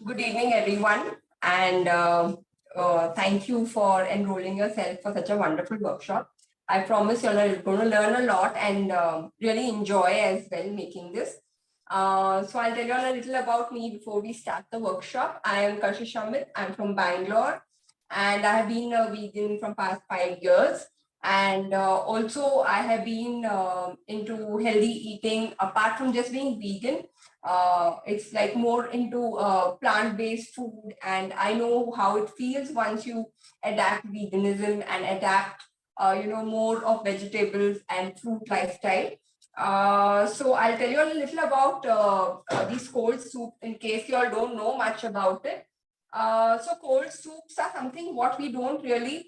Good evening, everyone, and thank you for enrolling yourself for such a wonderful workshop. I promise you're going to learn a lot and really enjoy as well making this. So I'll tell you all a little about me before we start the workshop. I am Kashish Amit. I'm from Bangalore, and I have been a vegan from past 5 years. And also, I have been into healthy eating apart from just being vegan. It's like more into plant-based food, and I know how it feels once you adapt veganism and adapt more of vegetables and fruit lifestyle. So I'll tell you a little about these cold soup in case you all don't know much about it. So cold soups are something what we don't really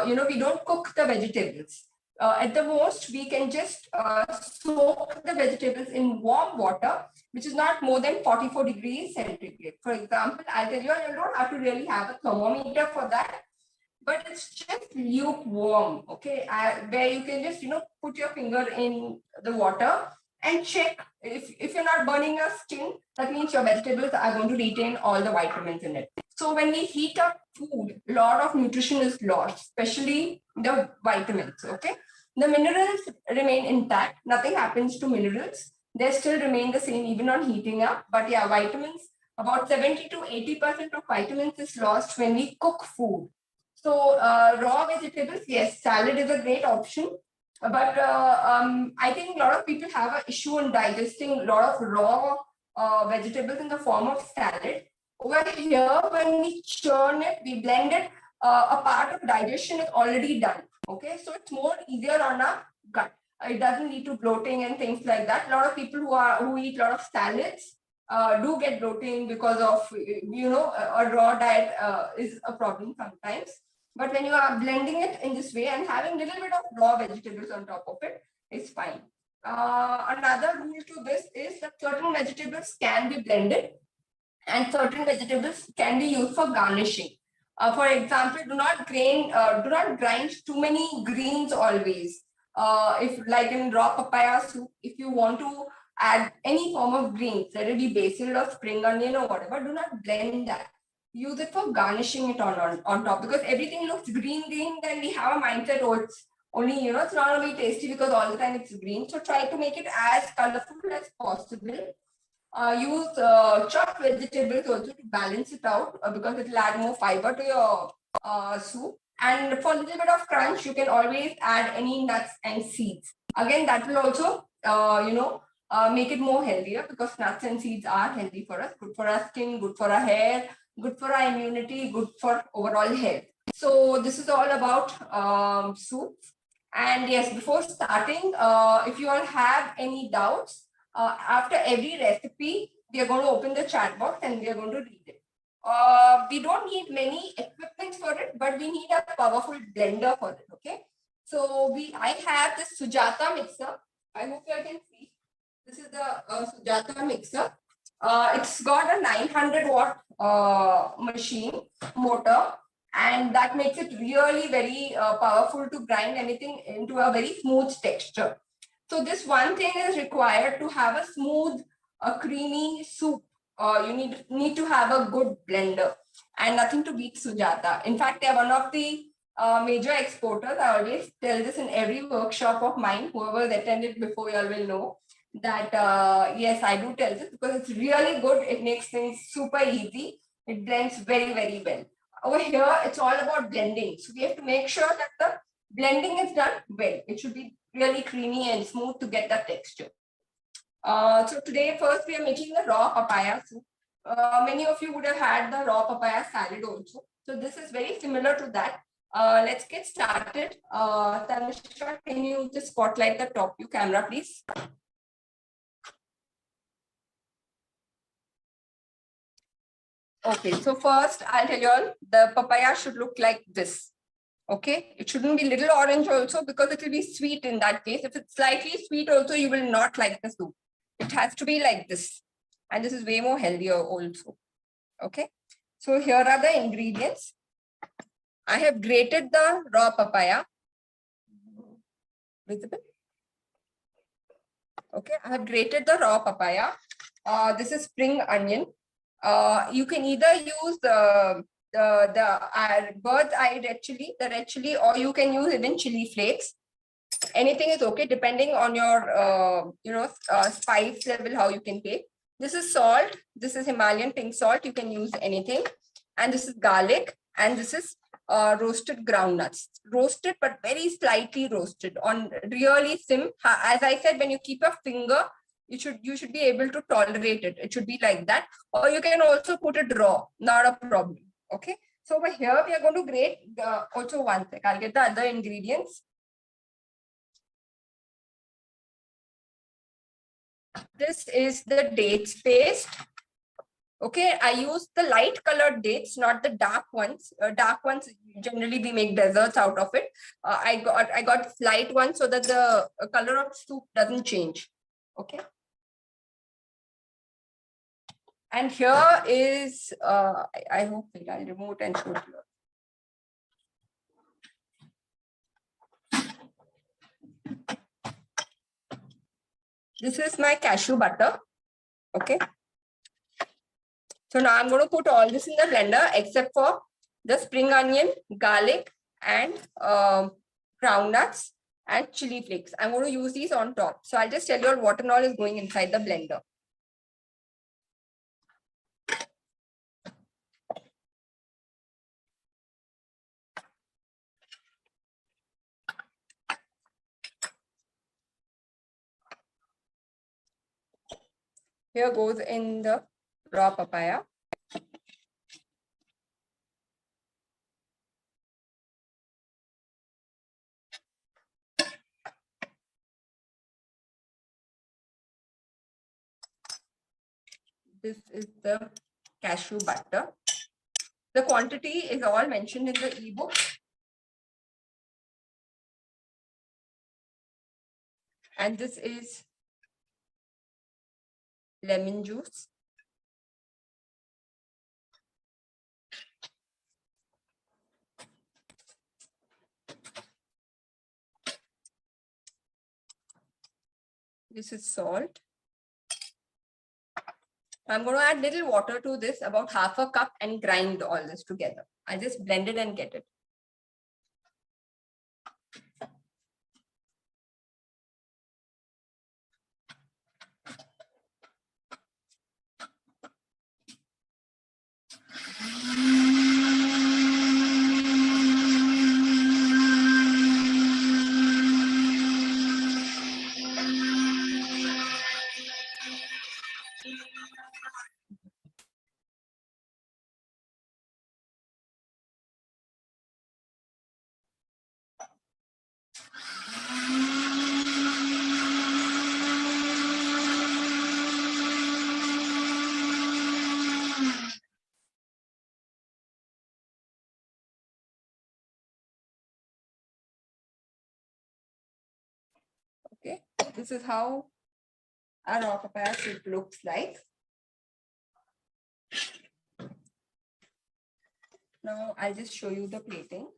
we don't cook the vegetables. At the most, we can just soak the vegetables in warm water, which is not more than 44 degrees centigrade. For example, I'll tell you, you don't have to really have a thermometer for that, but it's just lukewarm, okay? Where you can just, put your finger in the water and check if you're not burning your skin, that means your vegetables are going to retain all the vitamins in it. So when we heat up food, a lot of nutrition is lost, especially the vitamins, okay? The minerals remain intact. Nothing happens to minerals. They still remain the same even on heating up. But yeah, vitamins, about 70 to 80% of vitamins is lost when we cook food. So raw vegetables, yes, salad is a great option. But I think a lot of people have an issue in digesting a lot of raw vegetables in the form of salad. Over here, when we churn it, we blend it, a part of digestion is already done. Okay, so it's more easier on our gut. It doesn't lead to bloating and things like that. A lot of people who eat a lot of salads do get bloating because of a raw diet is a problem sometimes. But when you are blending it in this way and having a little bit of raw vegetables on top of it, it's fine. Another rule to this is that certain vegetables can be blended and certain vegetables can be used for garnishing. For example, do not grind too many greens always. If like in raw papaya soup, if you want to add any form of greens, let it be basil or spring onion or whatever, do not blend that. Use it for garnishing it on top, because everything looks green, then we have a mindset, oh, it's only, it's not going to be tasty because all the time it's green. So try to make it as colorful as possible. Use chopped vegetables also to balance it out because it will add more fiber to your soup. And for a little bit of crunch, you can always add any nuts and seeds. Again, that will also, make it more healthier, because nuts and seeds are healthy for us, good for our skin, good for our hair, good for our immunity, good for overall health. So this is all about soups. And yes, before starting, if you all have any doubts, after every recipe, we are going to open the chat box and we are going to read it. We don't need many equipment for it, but we need a powerful blender for it, okay? So I have this Sujata mixer. I hope you can see. This is the Sujata mixer. It's got a 900 watt machine motor, and that makes it really very powerful to grind anything into a very smooth texture. So this one thing is required to have a smooth, creamy soup. You need to have a good blender, and nothing to beat Sujata. In fact, they are one of the major exporters. I always tell this in every workshop of mine. Whoever attended before, you all will know that yes, I do tell this because it's really good. It makes things super easy. It blends very, very well. Over here, it's all about blending. So we have to make sure that the blending is done well. It should be really creamy and smooth to get the texture. So today, first we are making the raw papaya soup. Many of you would have had the raw papaya salad also. So this is very similar to that. Let's get started. Tanishka, can you just spotlight the top view camera, please? Okay, so first I'll tell you all, the papaya should look like this. Okay, it shouldn't be little orange also, because it will be sweet in that case. If it's slightly sweet also, you will not like the soup. It has to be like this. And this is way more healthier also. Okay, so here are the ingredients. I have grated the raw papaya. Visible? Okay, I have grated the raw papaya. This is spring onion. You can either use the bird's eye red chili, or you can use even chili flakes. Anything is okay, depending on your spice level, how you can take. This is salt. This is Himalayan pink salt. You can use anything. And this is garlic. And this is roasted groundnuts. Roasted, but very slightly roasted on really sim. As I said, when you keep a finger, you should be able to tolerate it. It should be like that. Or you can also put it raw. Not a problem. Okay. So over here, we are going to grate also one sec. I'll get the other ingredients. This is the dates paste. Okay, I use the light colored dates, not the dark ones. Dark ones, generally we make desserts out of it. I got light ones so that the color of soup doesn't change. Okay. And here is, I hope I'll remove it and show it here. This is my cashew butter. Okay. So now I'm going to put all this in the blender except for the spring onion, garlic, and groundnuts and chili flakes. I'm going to use these on top. So I'll just tell you what and all is going inside the blender. Here goes in the raw papaya. This is the cashew butter. The quantity is all mentioned in the ebook. And this is lemon juice. This is salt. I'm going to add little water to this, about half a cup, and grind all this together. I just blend it and get it. Okay, this is how our raw papaya soup looks like. Now I'll just show you the plating.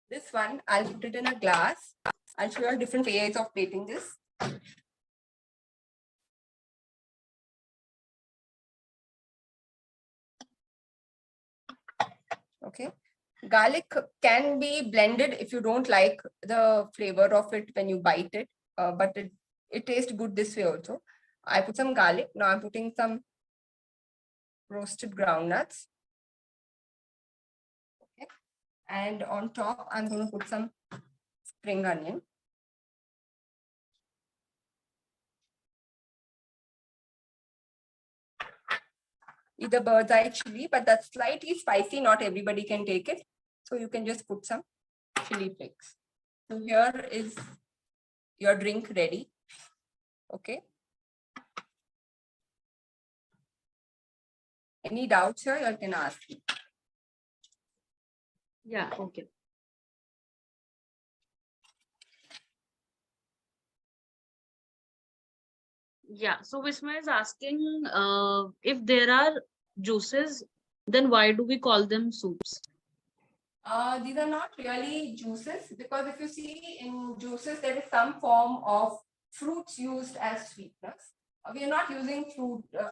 This one, I'll put it in a glass. I'll show you different ways of plating this. Okay. Garlic can be blended if you don't like the flavor of it when you bite it, but it tastes good this way also. I put some garlic. Now I'm putting some roasted groundnuts. Okay. And on top, I'm going to put some spring onion. Either bird's eye chili, but that's slightly spicy. Not everybody can take it. So you can just put some chili flakes. So here is your drink ready. Okay. Any doubts here, you can ask me. Yeah, okay. Yeah, so Visma is asking if there are juices, then why do we call them soups? These are not really juices, because if you see in juices, there is some form of fruits used as sweeteners. We are not using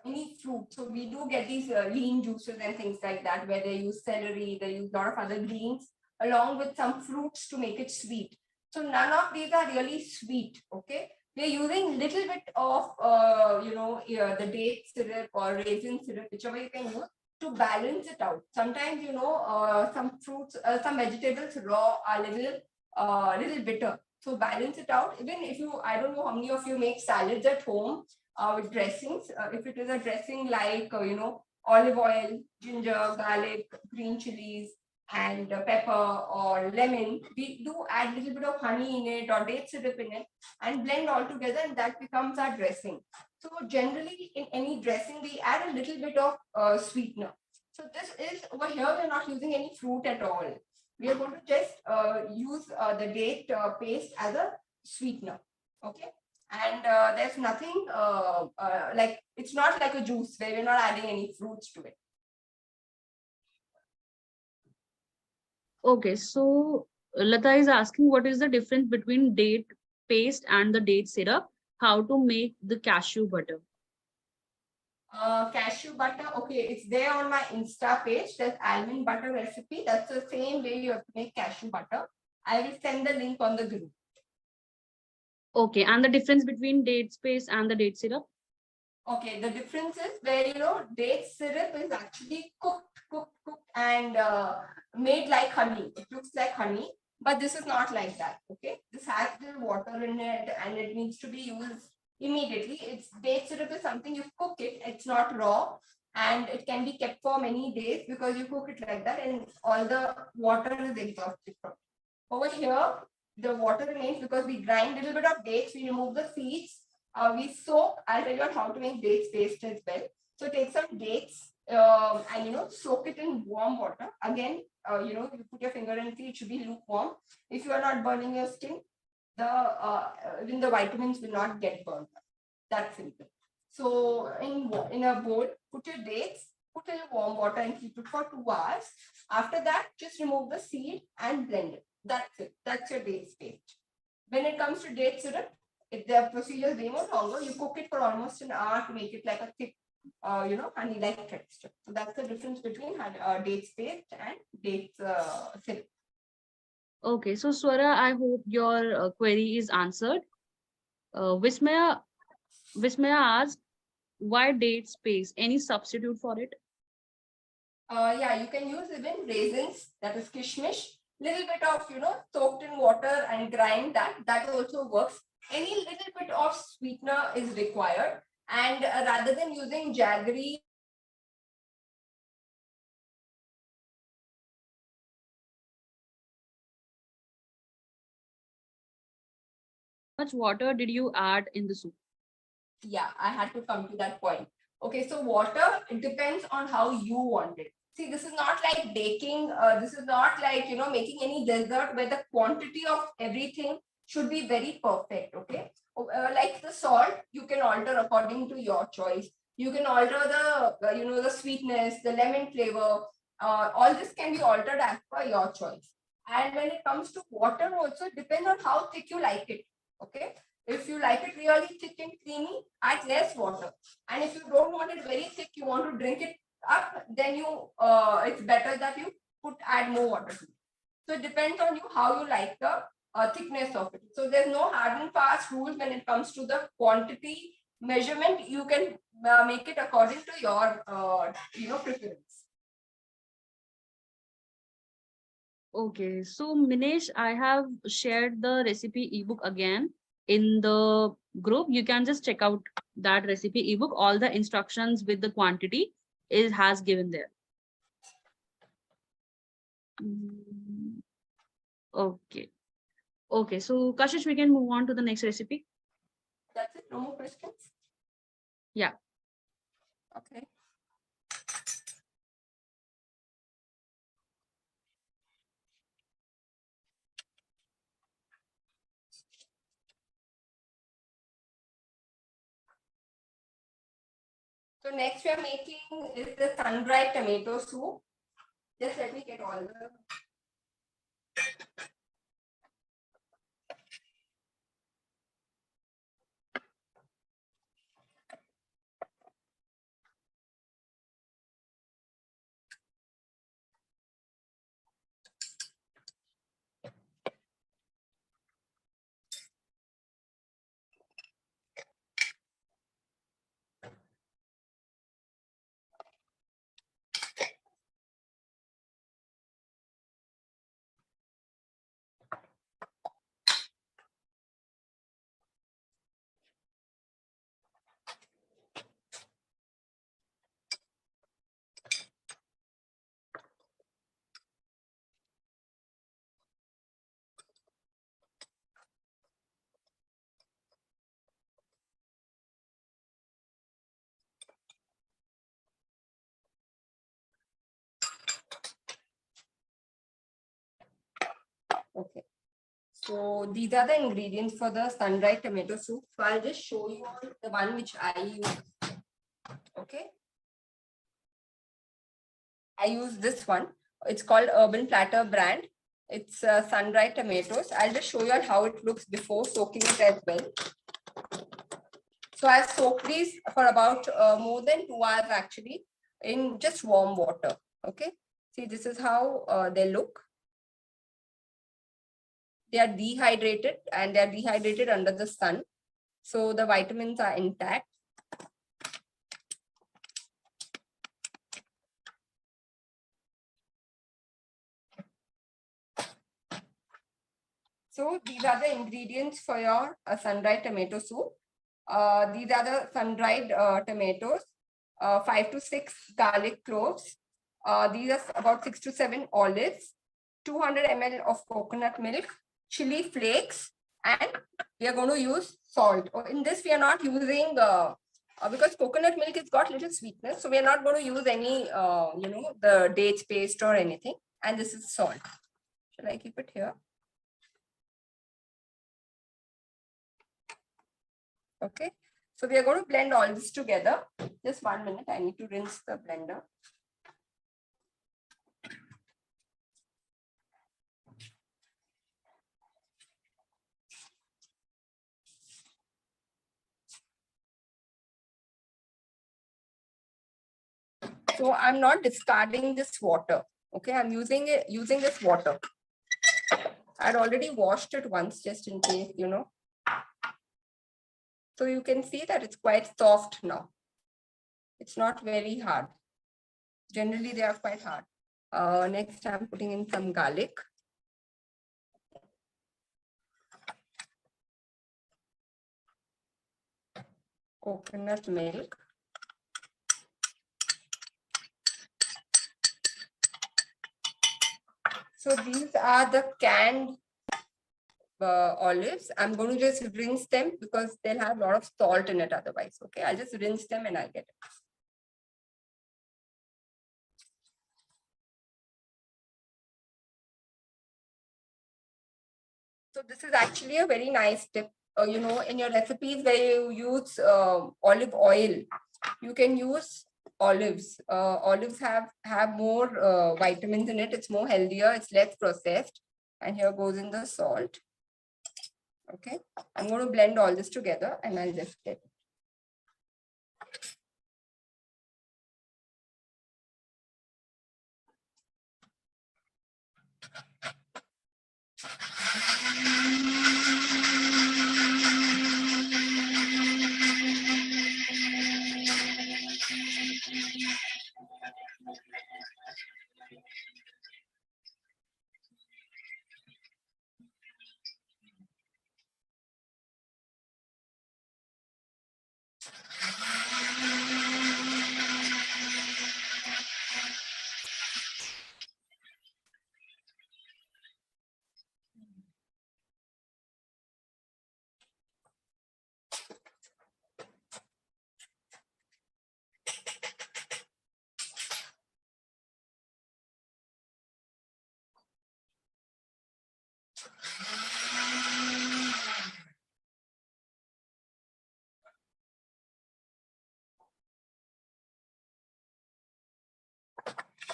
any fruit. So we do get these lean juices and things like that, where they use celery, they use a lot of other greens along with some fruits to make it sweet. So none of these are really sweet. Okay. We are using little bit of, the date syrup or raisin syrup, whichever you can use, to balance it out. Sometimes, some fruits, some vegetables raw are little bitter. So balance it out. Even if you, I don't know how many of you make salads at home with dressings. If it is a dressing like, olive oil, ginger, garlic, green chilies, and pepper or lemon, we do add a little bit of honey in it or date syrup in it and blend all together, and that becomes our dressing. So generally in any dressing, we add a little bit of sweetener. So this is, over here, we're not using any fruit at all. We are going to just use the date paste as a sweetener. Okay. And there's nothing like, it's not like a juice where we're not adding any fruits to it. Okay, so Lata is asking what is the difference between date paste and the date syrup? How to make the cashew butter? Cashew butter, okay, it's there on my Insta page. There's almond butter recipe. That's the same way you have to make cashew butter. I will send the link on the group. Okay, and the difference between date paste and the date syrup? Okay, the difference is where, date syrup is actually cooked, and made like honey. It looks like honey, but this is not like that. Okay, this has the water in it, and it needs to be used immediately. It's date syrup is something you cook it. It's not raw, and it can be kept for many days because you cook it like that, and all the water is exhausted from it. Over here, the water remains because we grind a little bit of dates. We remove the seeds. We soak. I'll tell you how to make dates paste as well. So take some dates and, soak it in warm water. Again, you put your finger and see it should be lukewarm. If you are not burning your skin, even the vitamins will not get burned. That's simple. So in a bowl, put your dates, put in warm water and keep it for 2 hours. After that, just remove the seed and blend it. That's it. That's your dates paste. When it comes to date syrup, if the procedure is way more longer, you cook it for almost an hour to make it like a thick, honey-like texture. So that's the difference between dates paste and dates syrup. Okay, so Swara, I hope your query is answered. Vismaya asked, why date paste? Any substitute for it? Yeah, you can use even raisins, that is kishmish, little bit of, soaked in water and grind that. That also works. Any little bit of sweetener is required. And rather than using jaggery, How much water did you add in the soup? yeah, I had to come to that point. Okay, so water, it depends on how you want it. See, this is not like baking. This is not like, making any dessert where the quantity of everything should be very perfect. Okay. Like the salt, you can alter according to your choice. You can alter the sweetness, the lemon flavor. All this can be altered as per your choice. And when it comes to water also, it depends on how thick you like it. Okay. If you like it really thick and creamy, add less water. And if you don't want it very thick, you want to drink it up, then it's better that you add more water to it. So it depends on you how you like the thickness of it. So there's no hard and fast rules when it comes to the quantity measurement. You can make it according to your preference. Okay, so Minesh, I have shared the recipe ebook again in the group. You can just check out that recipe ebook. All the instructions with the quantity is has given there. Mm, okay. Okay, so Kashish, we can move on to the next recipe. That's it. No more questions. Yeah. Okay. So next we are making is the sun-dried tomato soup. Just let me get all the Okay. So these are the ingredients for the sun-dried tomato soup. So I'll just show you the one which I use. Okay. I use this one. It's called Urban Platter brand. It's sun-dried tomatoes. I'll just show you how it looks before soaking it as well. So I soaked these for about more than 2 hours actually in just warm water. Okay. See, this is how they look. They are dehydrated and they are dehydrated under the sun. So the vitamins are intact. So these are the ingredients for your sun-dried tomato soup. These are the sun-dried tomatoes, 5 to 6 garlic cloves. These are about 6 to 7 olives, 200 ml of coconut milk, chili flakes, and we are going to use salt. In this, we are not using because coconut milk has got little sweetness, so we are not going to use any, the dates paste or anything. And this is salt. Shall I keep it here? Okay, so we are going to blend all this together. Just 1 minute, I need to rinse the blender. So I'm not discarding this water. Okay, I'm using this water. I'd already washed it once just in case, So you can see that it's quite soft now. It's not very hard. Generally, they are quite hard. Next, I'm putting in some garlic. Coconut milk. So these are the canned olives. I'm going to just rinse them because they'll have a lot of salt in it otherwise. Okay, I'll just rinse them and I'll get it. So this is actually a very nice tip. In your recipes where you use olive oil, you can use olives. Olives have more vitamins in it. It's more healthier. It's less processed. And here goes in the salt. Okay, I'm going to blend all this together and I'll just get it.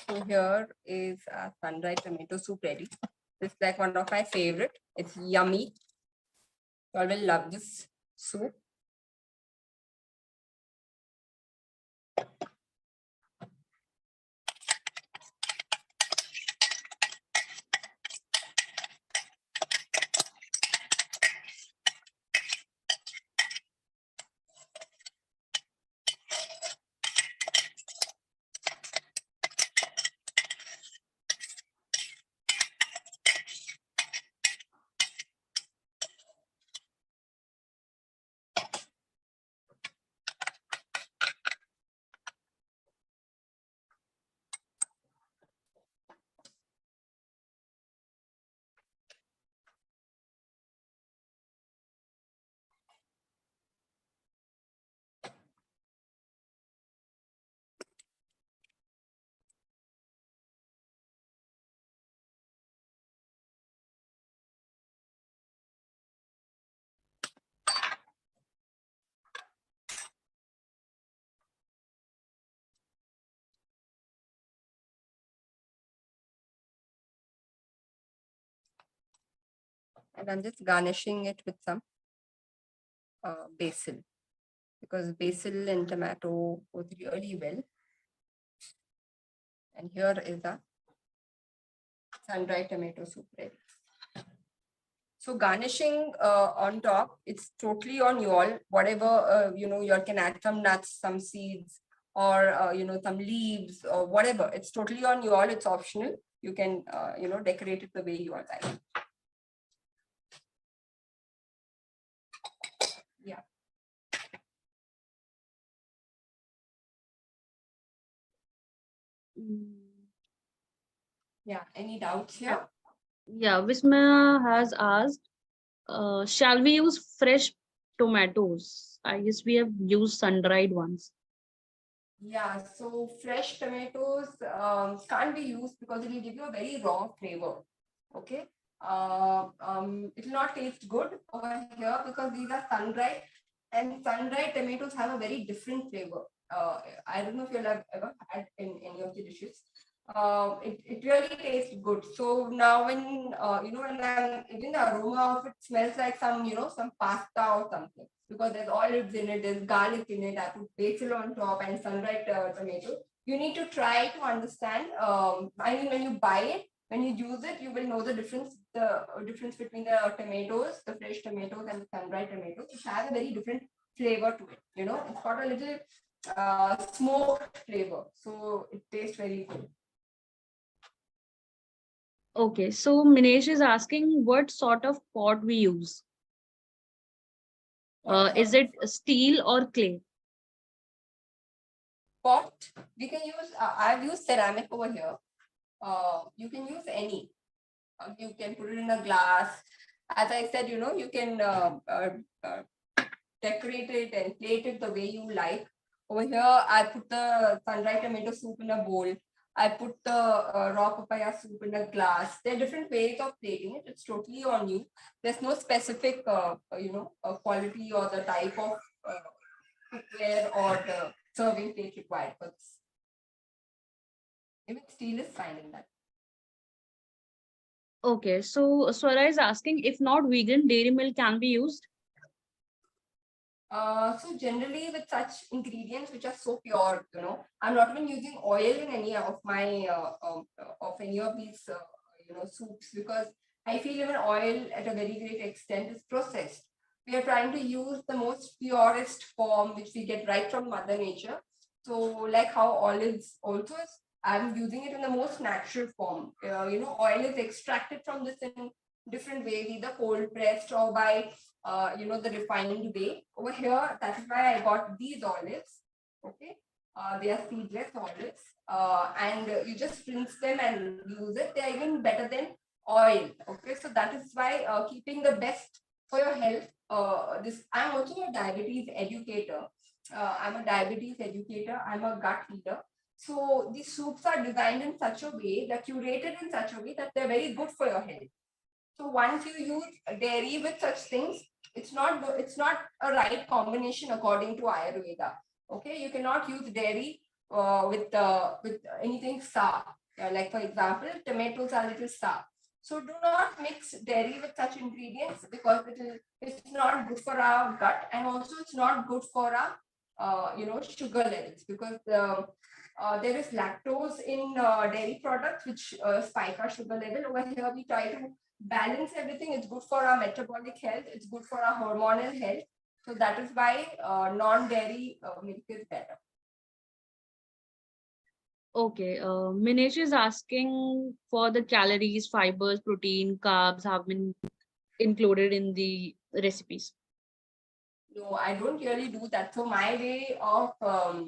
So here is our sun-dried tomato soup ready. This is like one of my favorite. It's yummy. You all will love this soup. And I'm just garnishing it with some basil, because basil and tomato goes really well. And here is a sun-dried tomato soup ready. So garnishing on top, it's totally on you all. Whatever, you know, you all can add some nuts, some seeds, or, you know, some leaves or whatever. It's totally on you all. It's optional. You can, you know, decorate it the way you all like. Yeah. Yeah. Any doubts here? Yeah, Vismaya has asked, shall we use fresh tomatoes? I guess we have used sun-dried ones. Yeah, so fresh tomatoes can't be used because it will give you a very raw flavor. Okay. It will not taste good over here because these are sun-dried, and sun-dried tomatoes have a very different flavor. I don't know if you'll have ever had in any of the dishes. It really tastes good. So now when you know, when I'm even the aroma of it smells like some, you know, some pasta or something, because there's olives in it, there's garlic in it, I put basil on top and sun-dried tomato. You need to try to understand. I mean, when you buy it, when you use it, you will know the difference between the tomatoes, the fresh tomatoes and the sun-dried tomatoes. It has a very different flavor to it. You know, it's got a little smoked flavor, so it tastes very good. Okay, so Minesh is asking what sort of pot we use. What sort Is of it steel or clay? pot? We can use. I've used ceramic over here. You can use any. You can put it in a glass. As I said, you know, you can uh, decorate it and plate it the way you like. Over here, I put the sun-dried tomato soup in a bowl. I put the raw papaya soup in a glass. There are different ways of plating it. It's totally on you. There's no specific, you know, quality or the type of cookware or the serving plate required for this. Even steel is fine in that. Okay, so Swara is asking if not vegan, dairy milk can be used. So generally with such ingredients which are so pure, you know, I'm not even using oil in any of my of any of these you know, soups, because I feel even oil at a very great extent is processed. We are trying to use the most purest form which we get right from Mother Nature. So like how olives also is, I'm using it in the most natural form. You know, oil is extracted from this in different ways, either cold pressed or by you know, the refined way. Over here, that is why I got these olives. Okay, they are seedless olives, and you just rinse them and use it. They are even better than oil. Okay, so that is why keeping the best for your health. This I'm also a diabetes educator. I'm a diabetes educator. I'm a gut healer. So these soups are designed in such a way, they're curated in such a way that they're very good for your health. So once you use dairy with such things, it's not a right combination according to Ayurveda. Okay, you cannot use dairy with anything sour. Like for example, tomatoes are little sour. So do not mix dairy with such ingredients because it's not good for our gut, and also it's not good for our sugar levels, because there is lactose in dairy products which spike our sugar level. Over here we try to balance everything. It's good for our metabolic health, it's good for our hormonal health. So that is why non-dairy milk is better. Okay, Minesh is asking for the calories, fibers, protein, carbs have been included in the recipes. No, I don't really do that. So my way of, as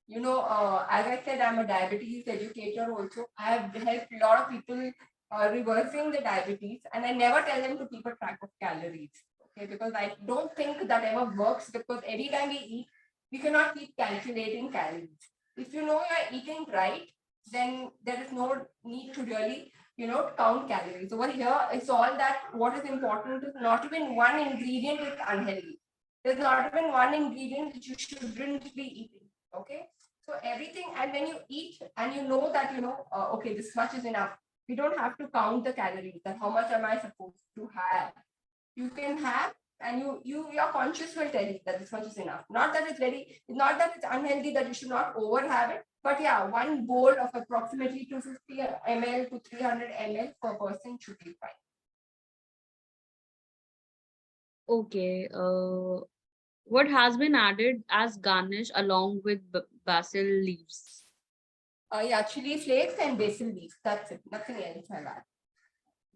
I said, I'm a diabetes educator also. I have helped a lot of people reversing the diabetes, and I never tell them to keep a track of calories. Okay, because I don't think that ever works, because every time we eat, we cannot keep calculating calories. If you know you're eating right, then there is no need to really count calories. Over here, it's all that what is important is not even one ingredient is unhealthy. There's not even one ingredient that you shouldn't be eating. Okay. So everything, and when you eat and you know that, okay, this much is enough. You don't have to count the calories, that how much am I supposed to have. You can have, and your conscious will tell you that this much is enough. Not that it's unhealthy, that you should not over have it. But yeah, one bowl of approximately 250 ml to 300 ml per person should be fine. Okay, what has been added as garnish along with basil leaves? Yeah, chili flakes and basil leaves. That's it. Nothing else I add.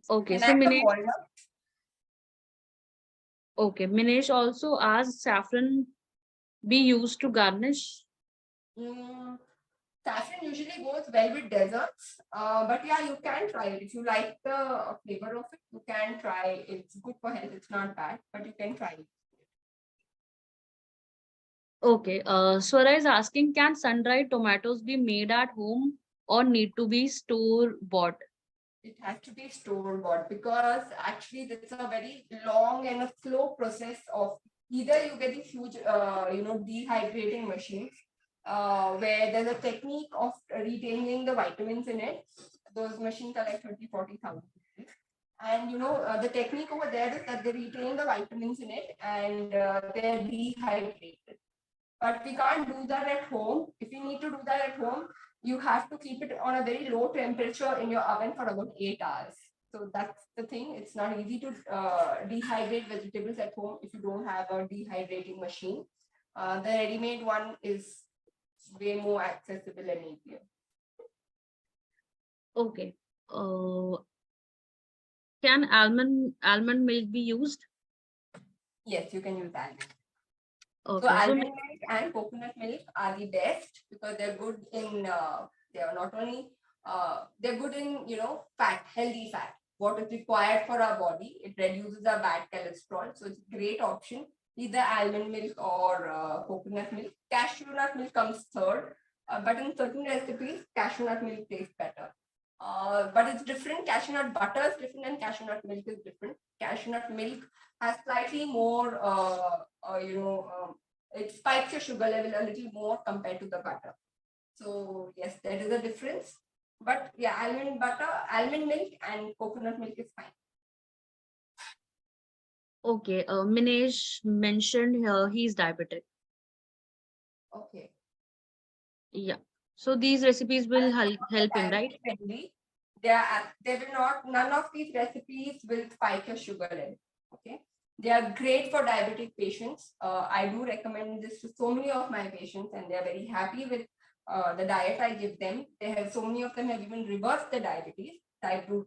Okay, And so add some Minesh, walnut. Minesh also asked saffron be used to garnish. Mm, saffron usually goes well with desserts, but yeah, you can try it. If you like the flavor of it, you can try. It's good for health. It's not bad, but you can try it. Okay, Swara is asking, can sun-dried tomatoes be made at home or need to be store-bought? It has to be store bought, because actually it's a very long and a slow process of, either you get these huge dehydrating machines where there's a technique of retaining the vitamins in it. Those machines are like 30,000-40,000. And the technique over there is that they retain the vitamins in it, and they're dehydrated. But we can't do that at home. If you need to do that at home, you have to keep it on a very low temperature in your oven for about 8 hours. So that's the thing. It's not easy to dehydrate vegetables at home if you don't have a dehydrating machine. The ready-made one is way more accessible and easier. Okay. Can almond milk be used? Yes, you can use that. So Okay, so almond milk and coconut milk are the best, because they're good in they are not only they're good in fat, healthy fat, what is required for our body. It reduces our bad cholesterol, so it's a great option. Either almond milk or coconut milk. Cashew nut milk comes third, but in certain recipes, cashew nut milk tastes better. But it's different. Cashew nut butter is different, and cashew nut milk is different. Cashew nut milk has slightly more it spikes your sugar level a little more compared to the butter. So yes, there is a difference. But yeah, almond milk and coconut milk is fine. okay, Minesh mentioned here he's diabetic. Okay. Yeah. So these recipes will help him, right? Diabetic friendly. They will not, none of these recipes will spike your sugar level. Okay. They are great for diabetic patients. I do recommend this to so many of my patients, and they are very happy with the diet I give them. So many of them have even reversed the diabetes, type 2,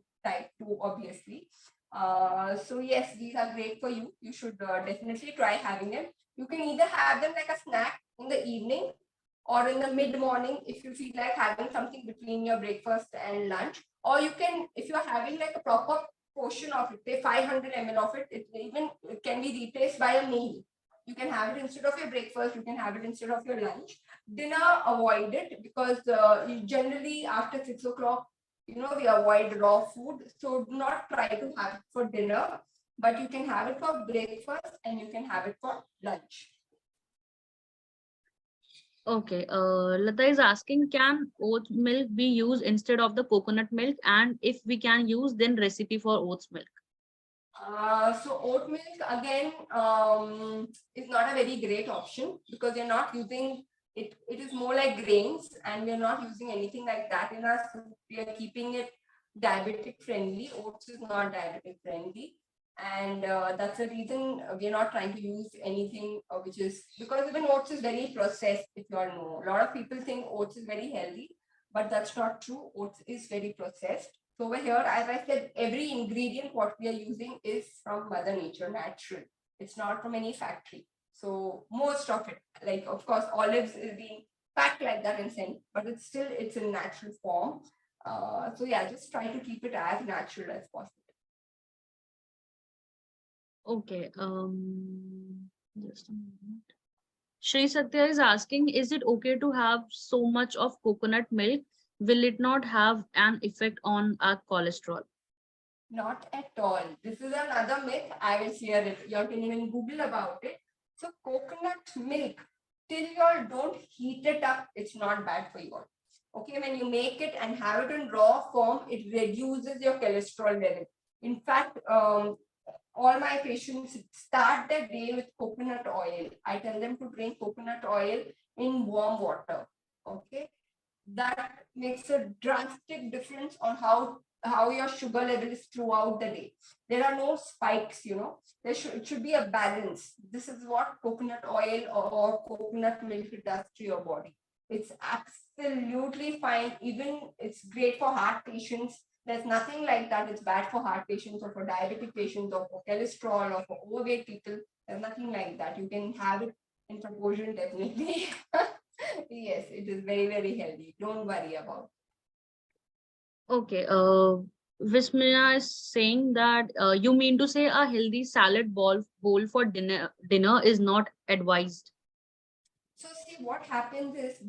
obviously. So yes, these are great for you. You should definitely try having them. You can either have them like a snack in the evening, or in the mid morning if you feel like having something between your breakfast and lunch. Or you can, if you're having like a proper portion of it, say 500 ml of it, it can be replaced by a meal. You can have it instead of your breakfast, you can have it instead of your lunch. Dinner, avoid it, because you generally after 6 o'clock, we avoid raw food. So do not try to have it for dinner, but you can have it for breakfast and you can have it for lunch. Okay, Lata is asking, can oat milk be used instead of the coconut milk? And if we can use, then recipe for oats milk. So oat milk again is not a very great option because you're not using it. It is more like grains, and we're not using anything like that in our soup. We are keeping it diabetic friendly. Oats is not diabetic friendly, and that's the reason we are not trying to use anything which is, because even oats is very processed. If you all know, a lot of people think oats is very healthy, but that's not true. Oats is very processed. So over here, as I said, every ingredient what we are using is from Mother Nature, natural. It's not from any factory. So most of it, like of course, olives is being packed like that and sent, but it's in natural form. So yeah, just try to keep it as natural as possible. Okay, just a moment. Shri Satya is asking, is it okay to have so much of coconut milk? Will it not have an effect on our cholesterol? Not at all. This is another myth. I will share it. You can even Google about it. So coconut milk, till you all don't heat it up, it's not bad for you all. Okay, when you make it and have it in raw form, it reduces your cholesterol level. In fact, all my patients start their day with coconut oil. I tell them to drink coconut oil in warm water. Okay, that makes a drastic difference on how your sugar level is throughout the day. There are no spikes, it should be a balance. This is what coconut oil or coconut milk does to your body. It's absolutely fine. Even it's great for heart patients. There's nothing like that it's bad for heart patients or for diabetic patients or for cholesterol or for overweight people. There's nothing like that. You can have it in proportion, definitely. Yes, it is very, very healthy. Don't worry about. Okay, Vismaya is saying that you mean to say a healthy salad bowl for dinner is not advised. So see what happens is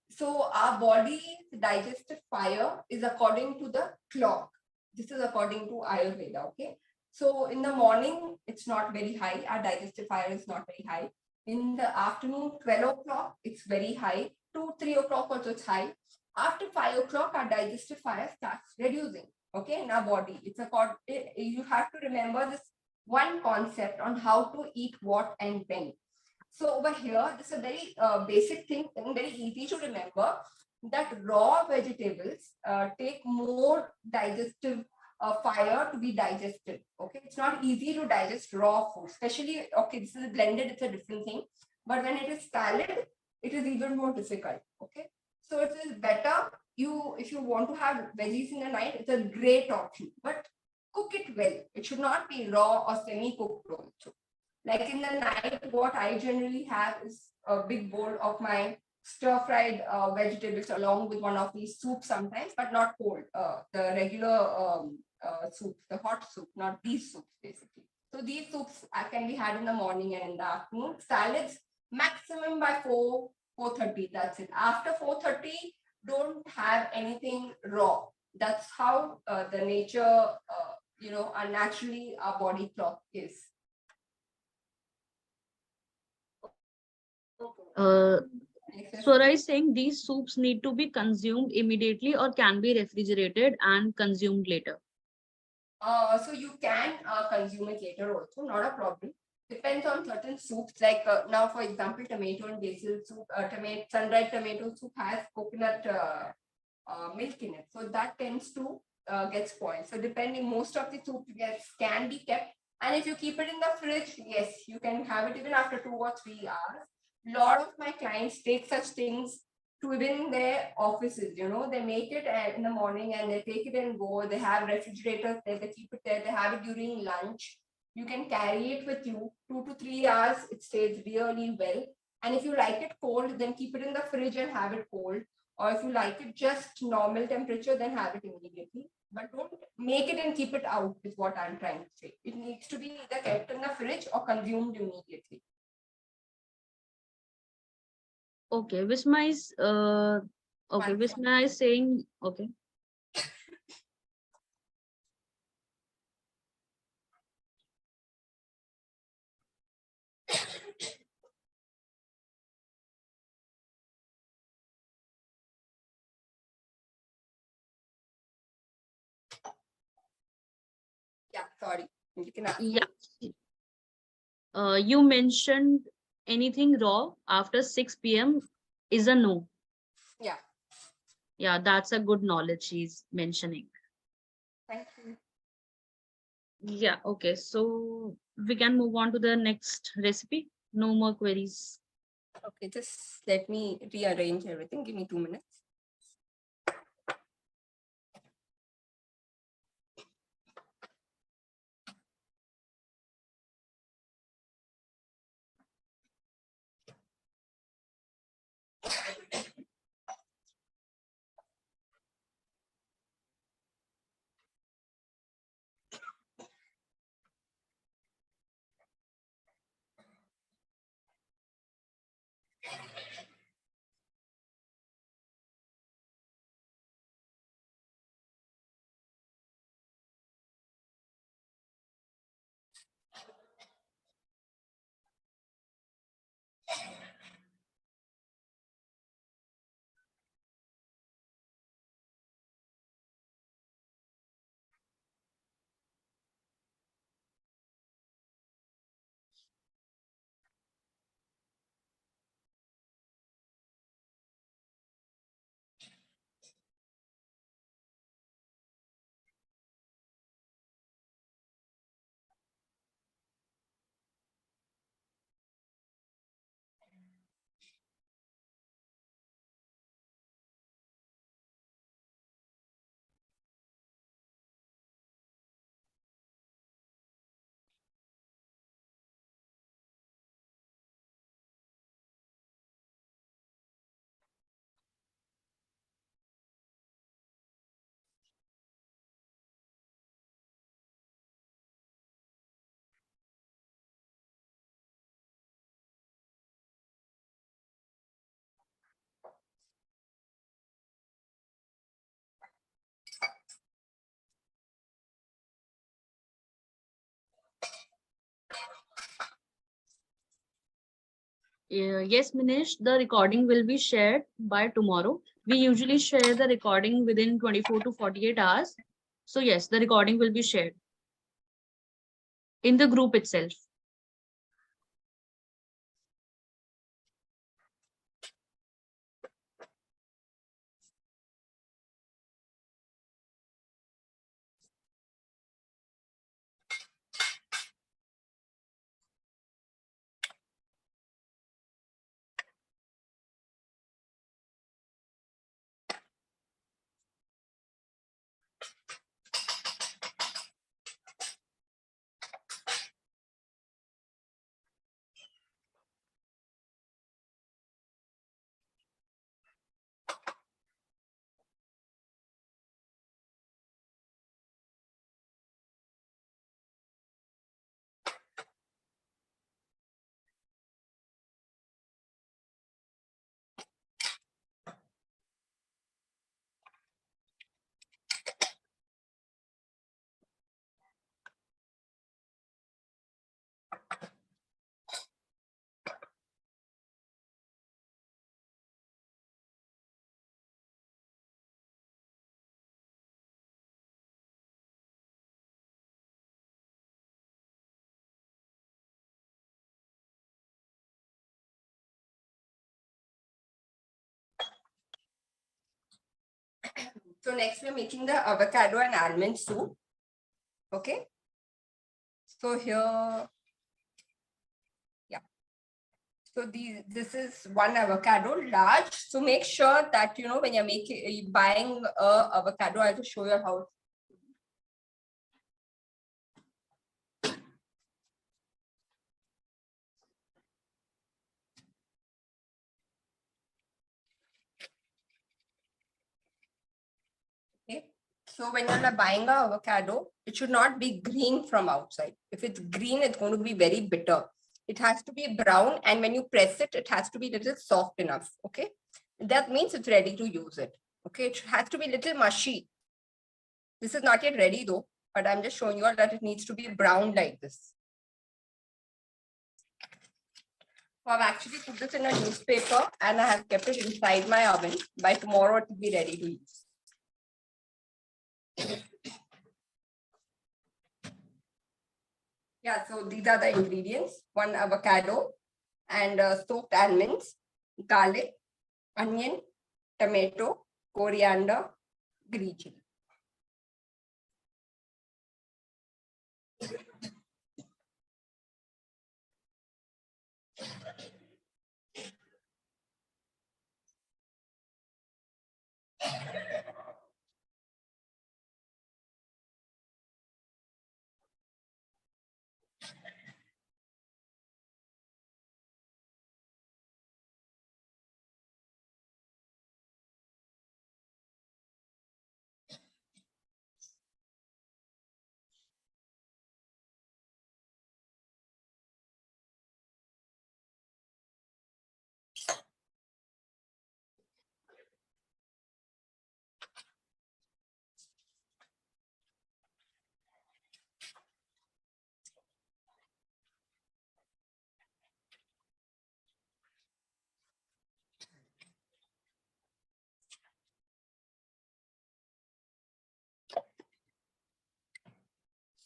so our body's digestive fire is according to the clock. This is according to Ayurveda, okay? So in the morning, it's not very high. Our digestive fire is not very high. In the afternoon, 12 o'clock, it's very high. 2, 3 o'clock also it's high. After 5 o'clock, our digestive fire starts reducing, okay, in our body. You have to remember this one concept on how to eat what and when. So over here, this is a very basic thing and very easy to remember that raw vegetables take more digestive fire to be digested. Okay, it's not easy to digest raw food, especially, okay, this is blended, it's a different thing. But when it is salad, it is even more difficult. Okay, so it is better if you want to have veggies in the night, it's a great option. But cook it well. It should not be raw or semi-cooked also. Like in the night, what I generally have is a big bowl of my stir-fried vegetables along with one of these soups sometimes, but not cold. The regular soup, the hot soup, not these soups basically. So these soups can be had in the morning and in the afternoon. Salads maximum by 4:30. That's it. After 4:30, don't have anything raw. That's how the nature, naturally our body clock is. Uh, Next Swara is saying these soups need to be consumed immediately or can be refrigerated and consumed later. So you can consume it later also, not a problem. Depends on certain soups. Like now, for example, tomato and basil soup, sun-dried tomato soup has coconut milk in it. So that tends to get spoiled. So depending, most of the soup can be kept. And if you keep it in the fridge, yes, you can have it even after 2 or 3 hours. Lot of my clients take such things to even their offices, they make it in the morning and they take it and go. They have refrigerators there, they keep it there, they have it during lunch. You can carry it with you 2 to 3 hours, it stays really well. And if you like it cold, then keep it in the fridge and have it cold. Or if you like it just normal temperature, then have it immediately. But don't make it and keep it out, is what I'm trying to say. It needs to be either kept in the fridge or consumed immediately. Okay, Visma is okay. One Visma is saying okay. Sorry, you can ask Yeah. me. You mentioned anything raw after 6 p.m. is a no. Yeah. Yeah, that's a good knowledge she's mentioning. Thank you. Yeah, okay. So we can move on to the next recipe. No more queries. Okay, just let me rearrange everything. Give me 2 minutes. Yes, Minish, the recording will be shared by tomorrow. We usually share the recording within 24 to 48 hours. So yes, the recording will be shared in the group itself. So next we're making the avocado and almond soup. Okay. So here, yeah. So this is one avocado, large. So make sure that when you're buying a avocado, I'll just show you how. Okay. So when you're buying a avocado, it should not be green from outside. If it's green, it's going to be very bitter. It has to be brown, and when you press it, it has to be little soft enough. Okay. That means it's ready to use it. Okay. It has to be little mushy. This is not yet ready though, but I'm just showing you all that it needs to be brown like this. So I've actually put this in a newspaper and I have kept it inside my oven. By tomorrow, it will be ready to use. Yeah, so these are the ingredients: one avocado and soaked almonds, garlic, onion, tomato, coriander, green chili.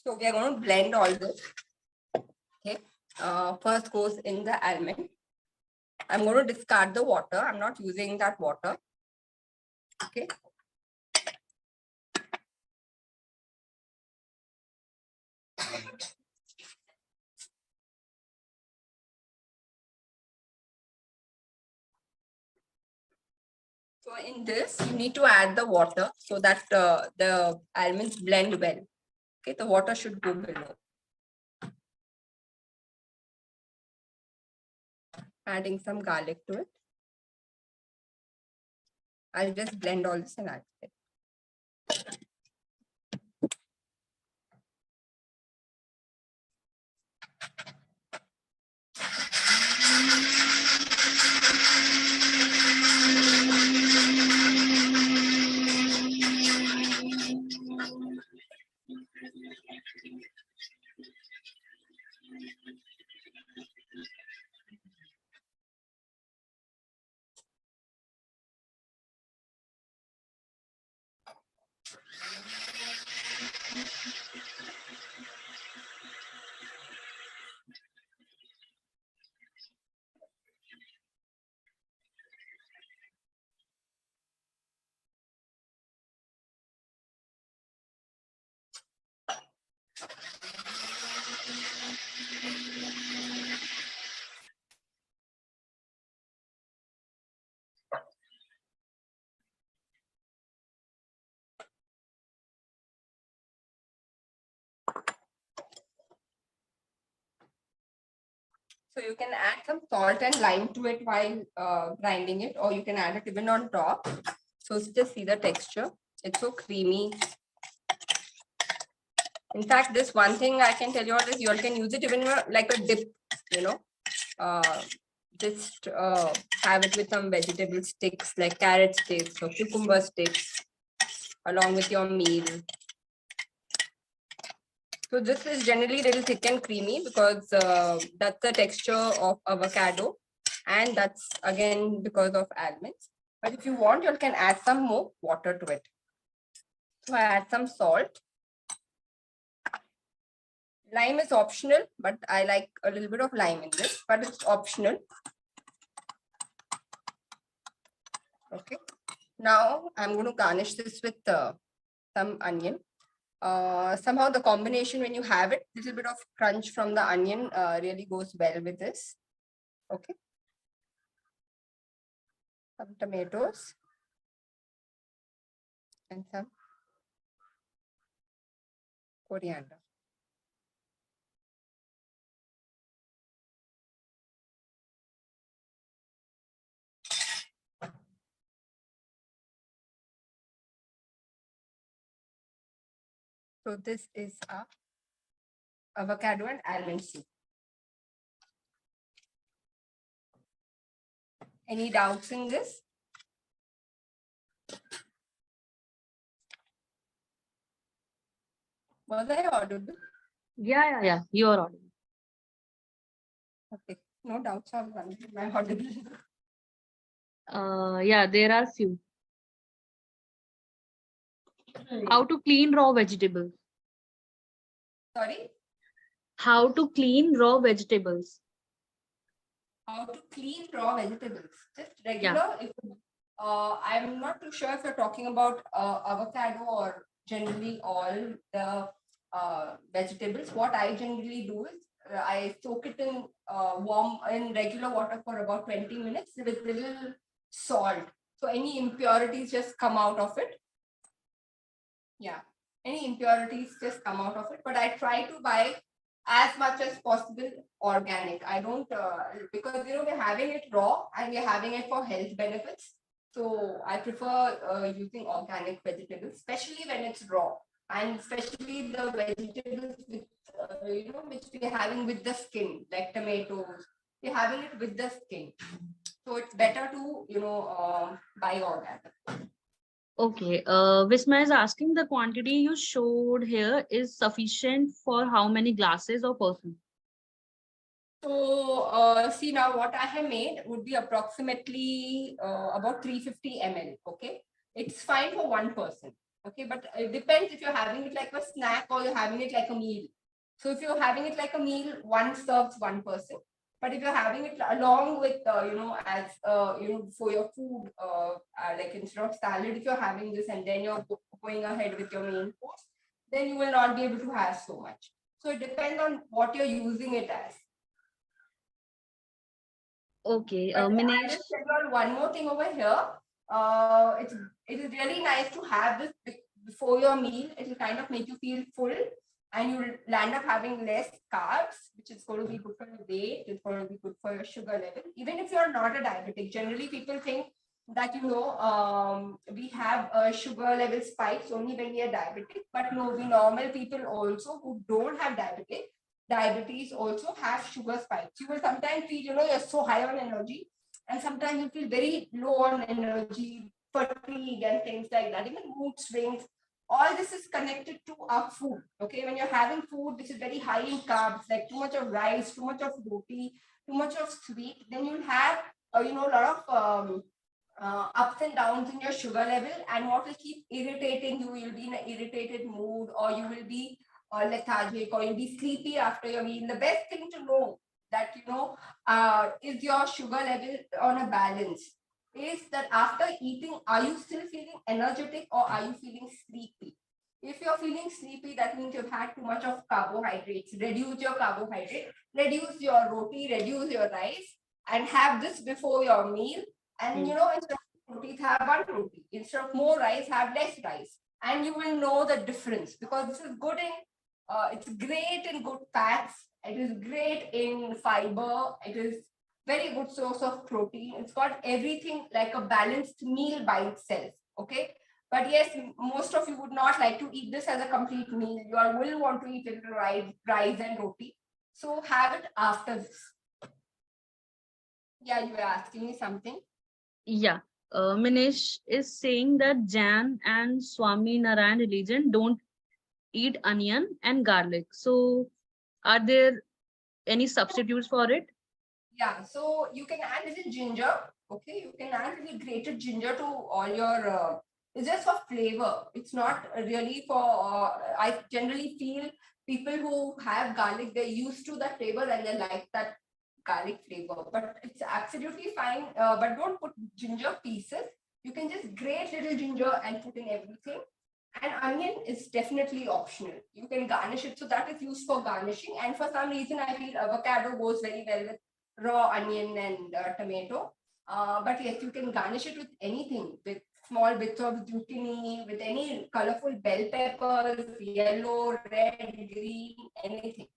So we are going to blend all this. Okay. First goes in the almond. I'm going to discard the water. I'm not using that water. Okay. So in this, you need to add the water so that the almonds blend well. Okay, the water should go below. Adding some garlic to it. I'll just blend all this and add it. So you can add some salt and lime to it while grinding it, or you can add it even on top. So just see the texture. It's so creamy. In fact, this one thing I can tell you all is you all can use it even like a dip, you know. Uh, just have it with some vegetable sticks like carrot sticks or cucumber sticks along with your meal. So this is generally a little thick and creamy because that's the texture of avocado, and that's again because of almonds. But if you want, you can add some more water to it. So I add some salt. Lime is optional, but I like a little bit of lime in this, but it's optional. Okay. Now I'm going to garnish this with some onion. Somehow the combination, when you have it, little bit of crunch from the onion really goes well with this. Okay. Some tomatoes and some coriander. So this is a avocado and almond soup. Any doubts in this? Was I audible? Yeah. You are audible. Okay. No doubts of my audible. Yeah, there are few. How to clean raw vegetables? Sorry? How to clean raw vegetables? How to clean raw vegetables? Just Yeah. regular. If, I'm not too sure if you're talking about avocado or generally all the vegetables. What I generally do is I soak it in warm in regular water for about 20 minutes with little salt. So any impurities just come out of it. Yeah, any impurities just come out of it. But I try to buy as much as possible organic. I don't because we're having it raw and we're having it for health benefits. So I prefer using organic vegetables, especially when it's raw, and especially the vegetables with which we're having with the skin, like tomatoes. We're having it with the skin, so it's better to buy organic. Okay. Visma is asking the quantity you showed here is sufficient for how many glasses or person? So, see now what I have made would be approximately about 350 ml. Okay, it's fine for one person. Okay, but it depends if you're having it like a snack or you're having it like a meal. So, if you're having it like a meal, one serves one person. But if you're having it along with, as for your food, like instead of salad, if you're having this and then you're going ahead with your main course, then you will not be able to have so much. So, it depends on what you're using it as. Okay. But I Minesh. will tell you all one more thing over here. It is really nice to have this before your meal. It will kind of make you feel full, and you'll land up having less carbs, which is going to be good for your weight. It's going to be good for your sugar level. Even if you're not a diabetic, generally people think that we have sugar level spikes only when we are diabetic, but no, we normal people also who don't have diabetes also have sugar spikes. You will sometimes feel, you're so high on energy, and sometimes you feel very low on energy, fatigue, and things like that, even mood swings. All this is connected to our food. Okay, when you're having food which is very high in carbs, like too much of rice, too much of roti, too much of sweet, then you'll have a lot of ups and downs in your sugar level, and what will keep irritating you, you'll be in an irritated mood, or you will be lethargic, or you'll be sleepy after your meal. The best thing to know that is your sugar level on a balance, is that after eating, are you still feeling energetic or are you feeling sleepy? If you're feeling sleepy, that means you've had too much of carbohydrates. Reduce your carbohydrate, reduce your roti, reduce your rice, and have this before your meal. And Hmm. instead of rotis, have one roti. Instead of more rice, have less rice. And you will know the difference, because this is good in, it's great in good fats. It is great in fiber. It is very good source of protein. It's got everything like a balanced meal by itself. Okay. But yes, most of you would not like to eat this as a complete meal. You all will want to eat it rice and roti. So have it after this. Yeah, you were asking me something. Yeah. Minesh is saying that Jain and Swami Narayan religion don't eat onion and garlic. So, are there any substitutes for it? Yeah, so you can add little ginger. Okay, you can add little grated ginger to all your. It's just for flavor. It's not really for. I generally feel people who have garlic, they're used to that flavor and they like that garlic flavor. But it's absolutely fine. But don't put ginger pieces. You can just grate little ginger and put in everything. And onion is definitely optional. You can garnish it. So that is used for garnishing. And for some reason, I feel avocado goes very well with raw onion and tomato. But yes, you can garnish it with anything, with small bits of zucchini, with any colorful bell peppers, yellow, red, green, anything.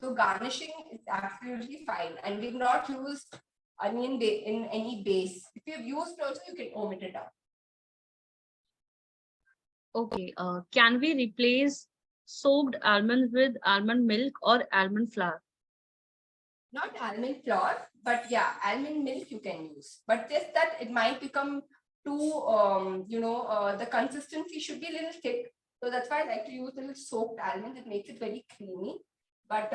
So garnishing is absolutely fine. And we've not used onion in any base. If you've used also, you can omit it out. Okay. Can we replace soaked almonds with almond milk or almond flour? Not almond flour, but yeah, almond milk you can use. But just that it might become too, the consistency should be a little thick. So that's why I like to use a little soaked almond. It makes it very creamy. But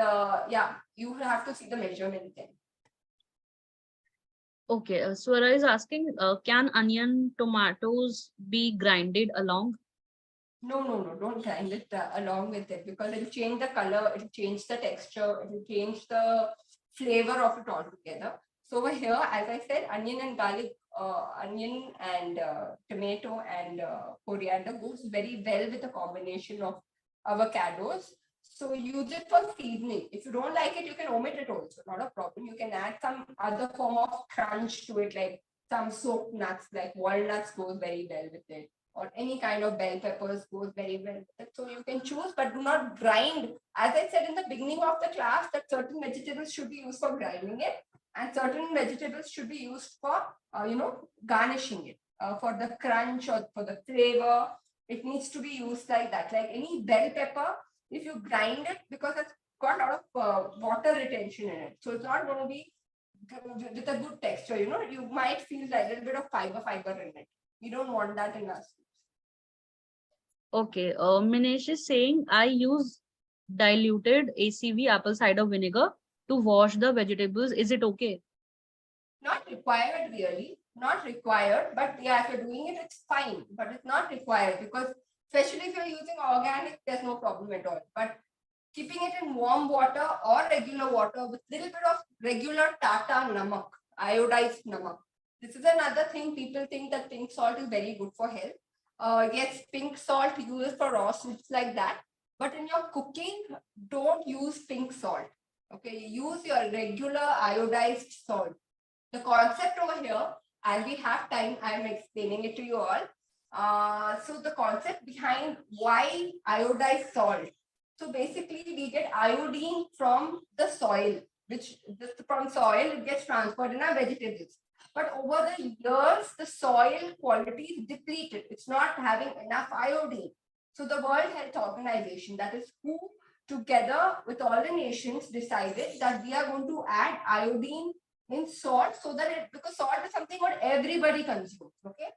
yeah, you will have to see the measurement then. Okay. Swara is asking, can onion tomatoes be grinded along? No, don't grind it along with it, because it'll change the color, it'll change the texture, it'll change the flavor of it altogether. So over here, as I said, onion and garlic, onion and tomato and coriander goes very well with a combination of avocados. So use it for seasoning. If you don't like it, you can omit it also, not a problem. You can add some other form of crunch to it, like some soaked nuts, like walnuts goes very well with it, or any kind of bell peppers goes very well with it. So you can choose, but do not grind. As I said in the beginning of the class, that certain vegetables should be used for grinding it, and certain vegetables should be used for, garnishing it, for the crunch or for the flavor. It needs to be used like that. Like any bell pepper, if you grind it, because it's got a lot of water retention in it, so it's not going to be with a good texture. You might feel like a little bit of fiber in it. We don't want that in us. Okay, Minesh is saying I use diluted ACV apple cider vinegar to wash the vegetables. Is it okay? Not required, really. Not required, but yeah, if you're doing it, it's fine. But it's not required, because especially if you're using organic, there's no problem at all. But keeping it in warm water or regular water with little bit of regular tata namak, iodized namak. This is another thing. People think that pink salt is very good for health. Yes, pink salt used for raw soups like that. But in your cooking, don't use pink salt. Okay, use your regular iodized salt. The concept over here, as we have time, I am explaining it to you all. So the concept behind why iodized salt. So basically, we get iodine from the soil, which from soil it gets transferred in our vegetables. But over the years, the soil quality is depleted. It's not having enough iodine. So the World Health Organization, that is WHO, together with all the nations, decided that we are going to add iodine in salt, so that because salt is something what everybody consumes. Okay,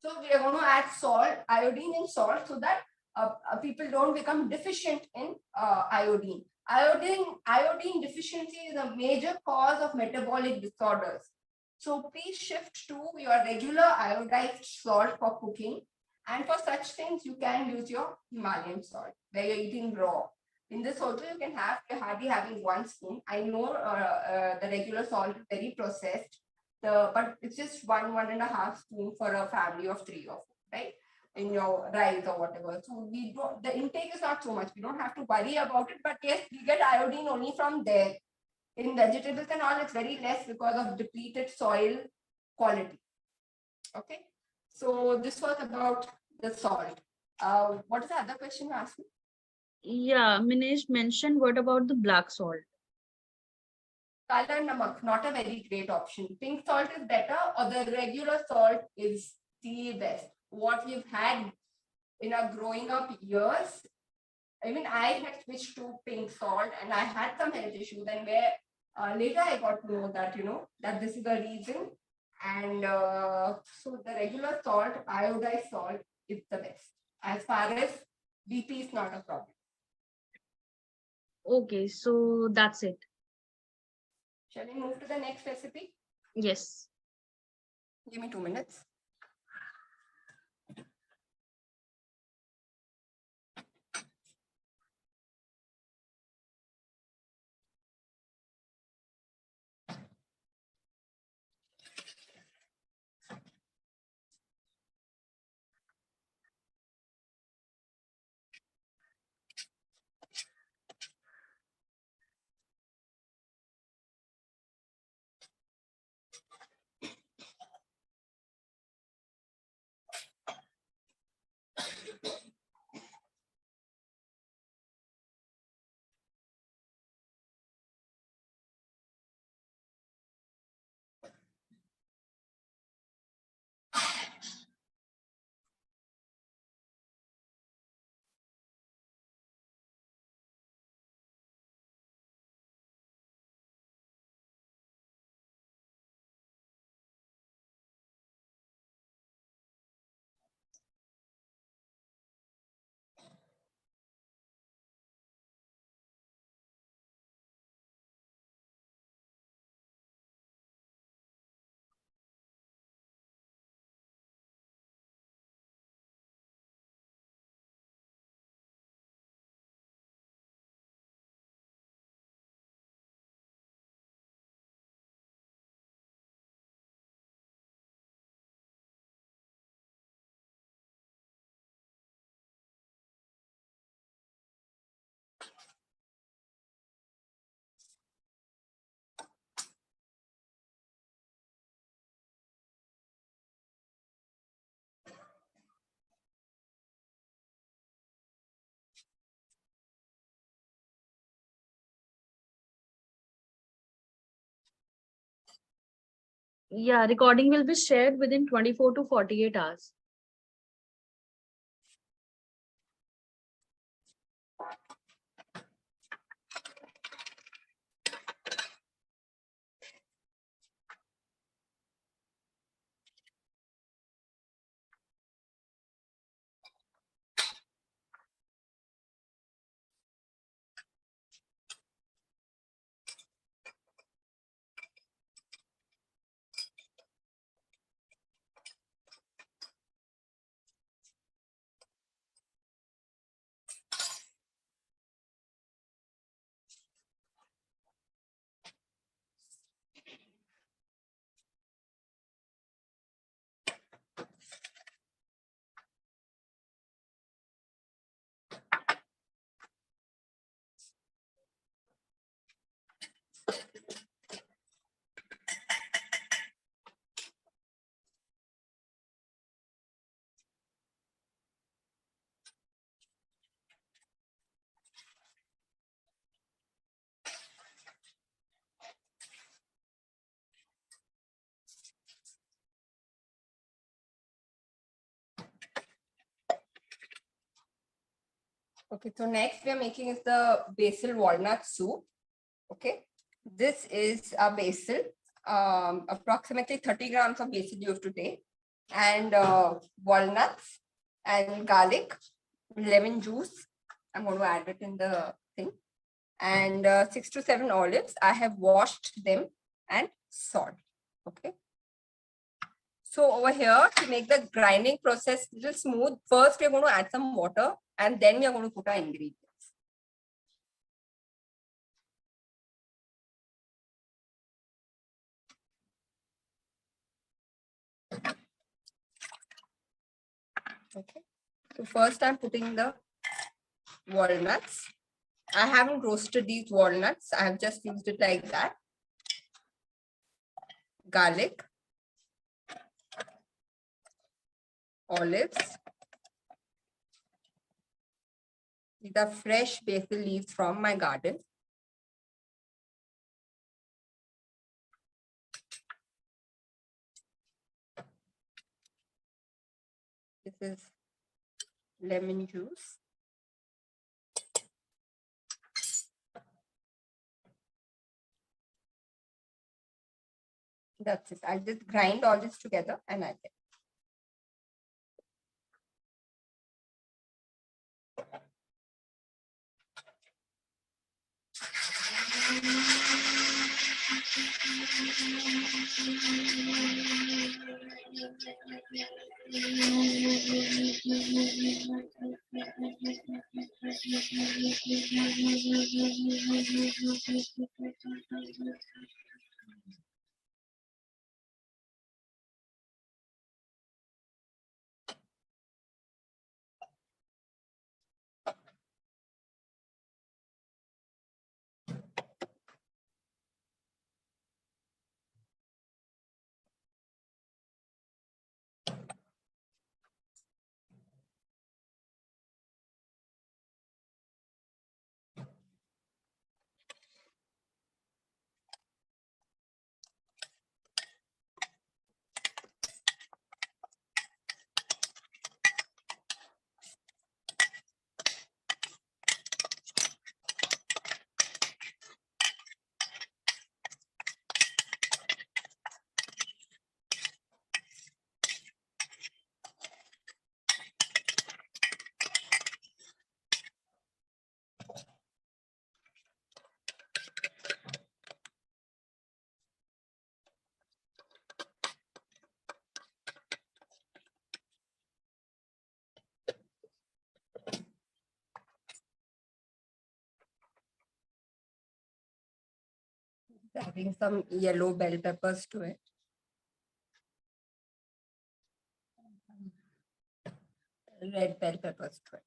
so we are going to add salt, iodine in salt, so that people don't become deficient in iodine. Iodine deficiency is a major cause of metabolic disorders. So please shift to your regular iodized salt for cooking, and for such things you can use your Himalayan salt where you're eating raw. In this also you can have, you're hardly having 1 spoon. I know the regular salt is very processed, but it's just 1.5 spoon for a family of 3 or 4, right? In your rice or whatever. So we don't, the intake is not so much. We don't have to worry about it. But yes, we get iodine only from there. In vegetables and all, it's very less because of depleted soil quality. Okay. So this was about the salt. What is the other question you asked me? Yeah, Minesh mentioned what about the black salt? Kala namak, not a very great option. Pink salt is better, or the regular salt is the best. What we've had in our growing up years, even I had switched to pink salt, and I had some health issues. And where later I got to know that that this is the reason. And so the regular salt, iodized salt, is the best. As far as BP is not a problem. Okay, so that's it. Shall we move to the next recipe? Yes. Give me 2 minutes. Yeah, recording will be shared within 24 to 48 hours. Okay, so next we are making is the basil walnut soup. Okay, this is a basil, approximately 30 grams of basil you have to take, and walnuts and garlic, lemon juice. I'm going to add it in the thing, and 6 to 7 olives. I have washed them, and salt. Okay. So over here, to make the grinding process little smooth, first we're going to add some water, and then we are going to put our ingredients. Okay. So first I'm putting the walnuts. I haven't roasted these walnuts. I have just used it like that. Garlic, olives. These are fresh basil leaves from my garden. This is lemon juice. That's it. I'll just grind all this together and add it. Adding some yellow bell peppers to it. Red bell peppers to it.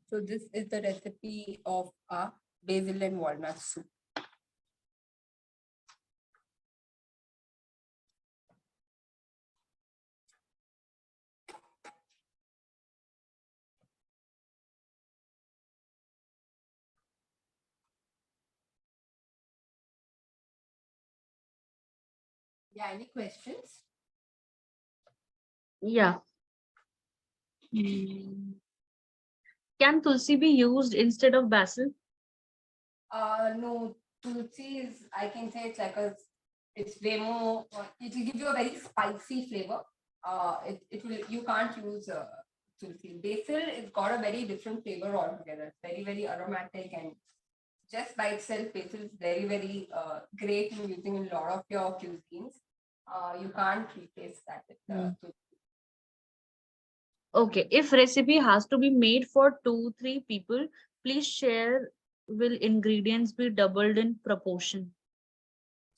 So this is the recipe of a basil and walnut soup. Yeah, any questions? Yeah. Hmm. Can tulsi be used instead of basil? No, tulsi is, I can say it's like a, it's way more, it will give you a very spicy flavor. It will, you can't use tulsi. Basil, it's got a very different flavor altogether. It's very, very aromatic, and just by itself, basil is very, very great in using in a lot of your cuisines. You can't replace that with Hmm. tulsi. Okay, if recipe has to be made for 2, 3 people, please share. Will ingredients be doubled in proportion?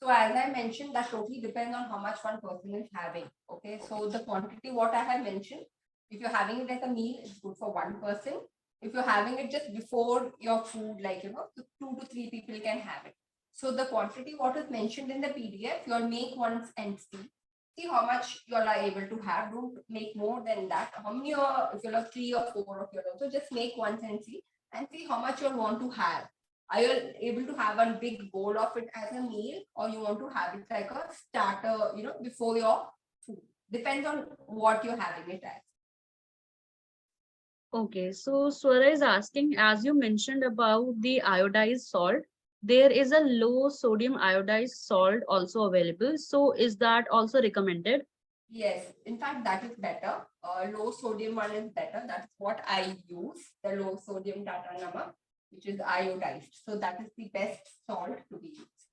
So as I mentioned, that totally depends on how much one person is having. Okay, so the quantity what I have mentioned, if you're having it as a meal, it's good for one person. If you're having it just before your food, like so 2 to 3 people can have it. So the quantity what is mentioned in the PDF, you'll make once and see. See how much you are able to have. Don't make more than that. How many if you have 3 or 4 of your so just make once and see how much you want to have. Are you able to have a big bowl of it as a meal, or you want to have it like a starter, before your food? Depends on what you're having it as. Okay, so Swara is asking, as you mentioned about the iodized salt, there is a low sodium iodized salt also available. So is that also recommended? Yes, in fact, that is better. Low sodium one is better. That's what I use, the low sodium tata namak, which is iodized. So that is the best salt to be used.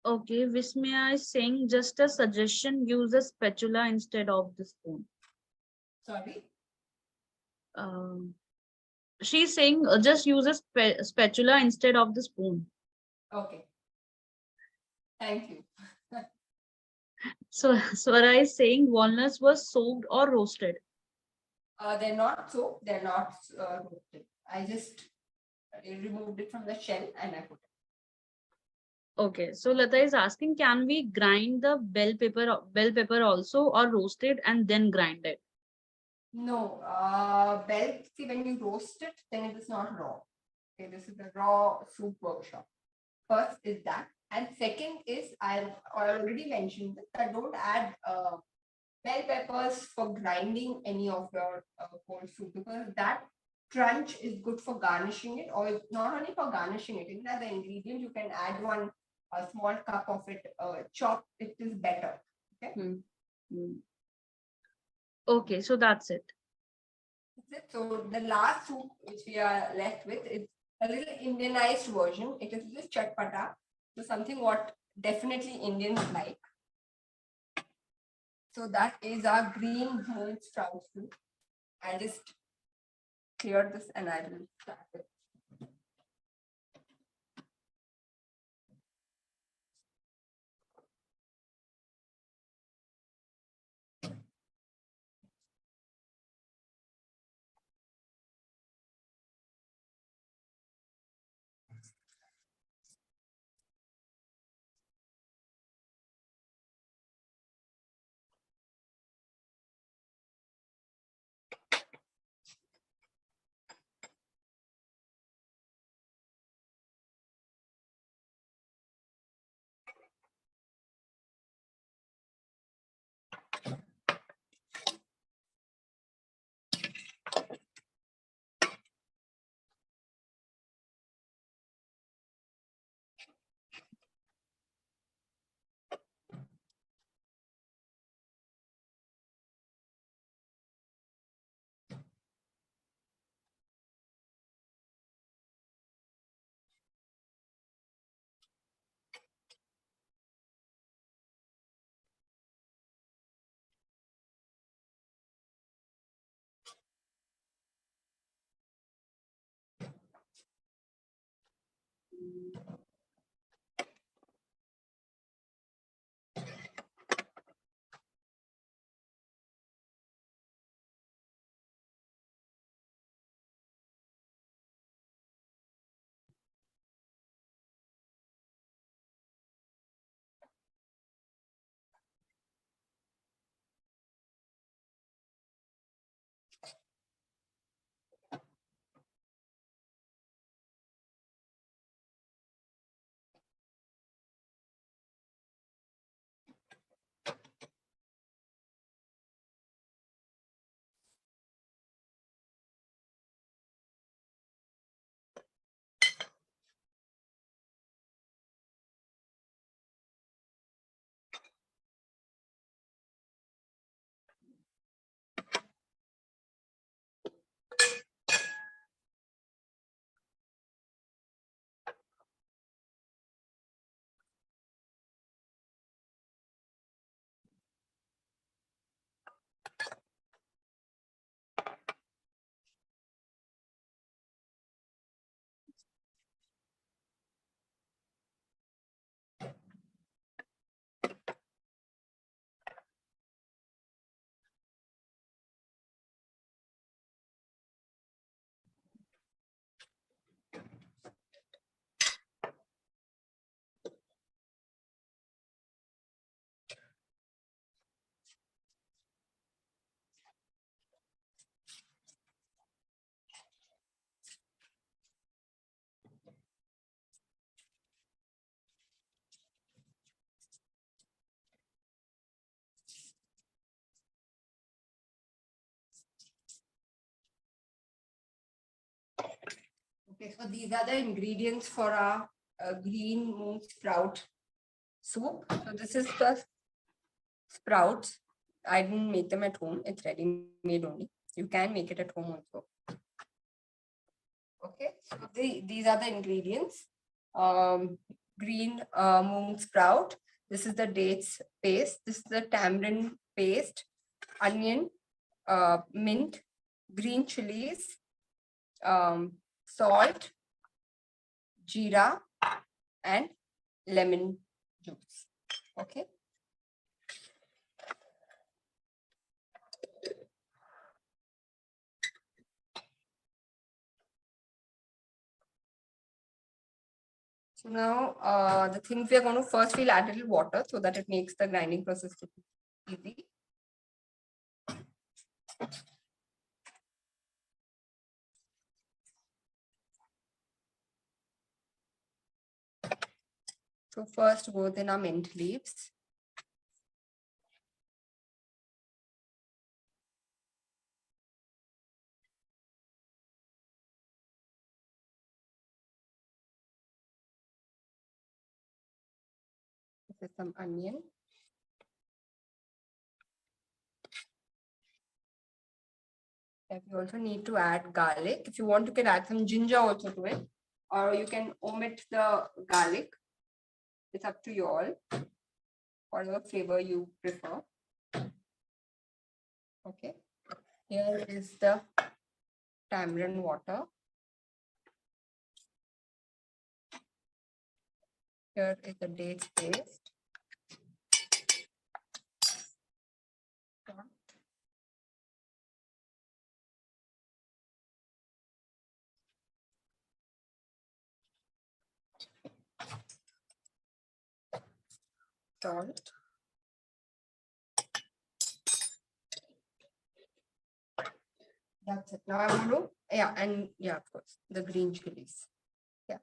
Okay, Vismaya is saying just a suggestion, use a spatula instead of the spoon. Sorry. Um, she's saying just use a spatula instead of the spoon. Okay. Thank you. So Swara is saying walnuts were soaked or roasted. They're not so. They're not roasted. I just removed it from the shell and I put it. Okay, so Lata is asking, can we grind the bell pepper also or roast it and then grind it? No, bell, see, when you roast it, then it is not raw. Okay, this is the raw soup workshop. First is that. And second is, I already mentioned this, that don't add bell peppers for grinding any of your cold soup, because that crunch is good for garnishing it, or not only for garnishing it, in the ingredient, you can add one a small cup of it, chopped, it is better. Okay. Hmm. Hmm. Okay, so that's it. That's it. So the last soup which we are left with is a little Indianized version. It is this chatpata. So something what definitely Indians like. So that is our green bean sprout soup. I just cleared this and I will start it. Okay, so these are the ingredients for our green moon sprout soup. So this is the sprouts. I didn't make them at home. It's ready-made only. You can make it at home also. Okay, so these are the ingredients. Green moong sprout. This is the dates paste. This is the tamarind paste, onion, mint, green chilies, salt, jeera, and lemon juice. Okay. So now the things we are going to first, we'll add a little water so that it makes the grinding process easy. So first go in our mint leaves. This is some onion. You also need to add garlic. If you want, you can add some ginger also to it, or you can omit the garlic. It's up to you all, whatever flavor you prefer. Okay. Here is the tamarind water. Here is the dates paste. Salt. That's it. Now I'm going to, of course, the green chilies. Yeah.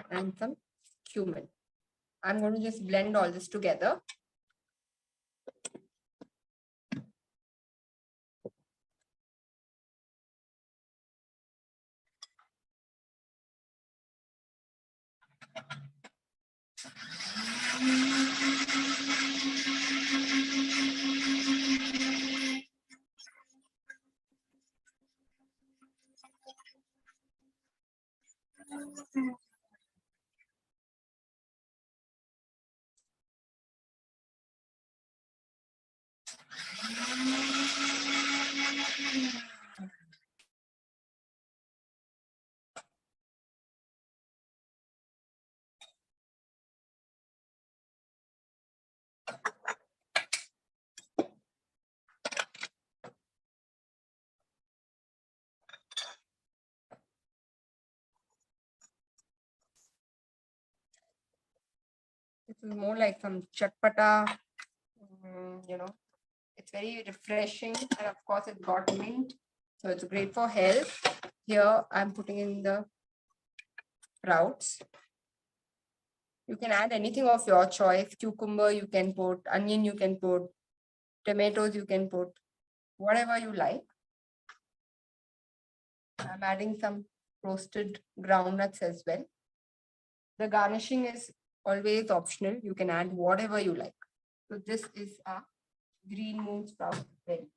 And some cumin. I'm going to just blend all this together. This is more like some chatpata, it's very refreshing. And of course, it's got mint. So it's great for health. Here, I'm putting in the sprouts. You can add anything of your choice. Cucumber, you can put. Onion, you can put. Tomatoes, you can put. Whatever you like. I'm adding some roasted groundnuts as well. The garnishing is always optional. You can add whatever you like. So this is a green moon sprout. Ready.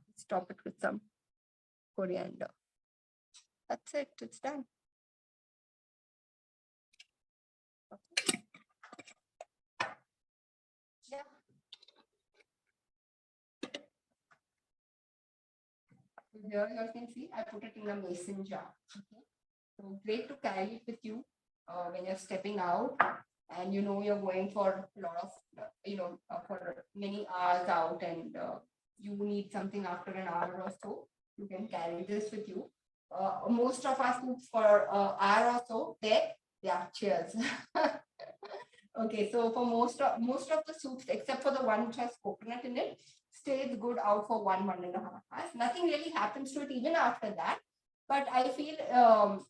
Let's top it with some coriander. That's it. It's done. Okay. Yeah. So here you can see I put it in a mason jar. Okay. So great to carry it with you when you're stepping out, and you're going for a lot of for many hours out, and you need something after an hour or so. You can carry this with you. Most of our soups for hour or so there. Yeah, cheers. Okay, so for most of the soups, except for the one which has coconut in it, stays good out for 1.5 hours. Nothing really happens to it even after that. But I feel,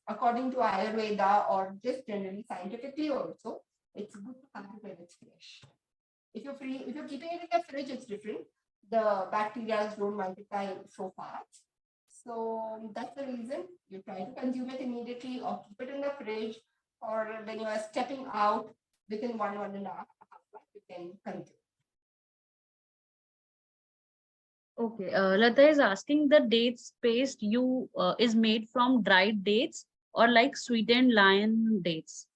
according to Ayurveda or just generally scientifically also, it's good to have it when it's fresh. If you're keeping it in the fridge, it's different. The bacteria don't multiply so fast. So that's the reason you try to consume it immediately or keep it in the fridge, or when you are stepping out within 1.5 hours, you can consume. Okay, Lata is asking the dates paste you is made from dried dates or like sweetened lion dates.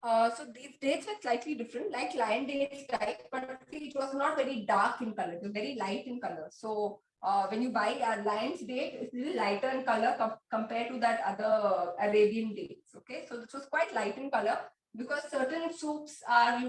So these dates were slightly different, like lion dates type, but see, it was not very dark in color. It was very light in color. So when you buy a lion's date, it's a little lighter in color compared to that other Arabian dates. Okay, so this was quite light in color because certain soups are,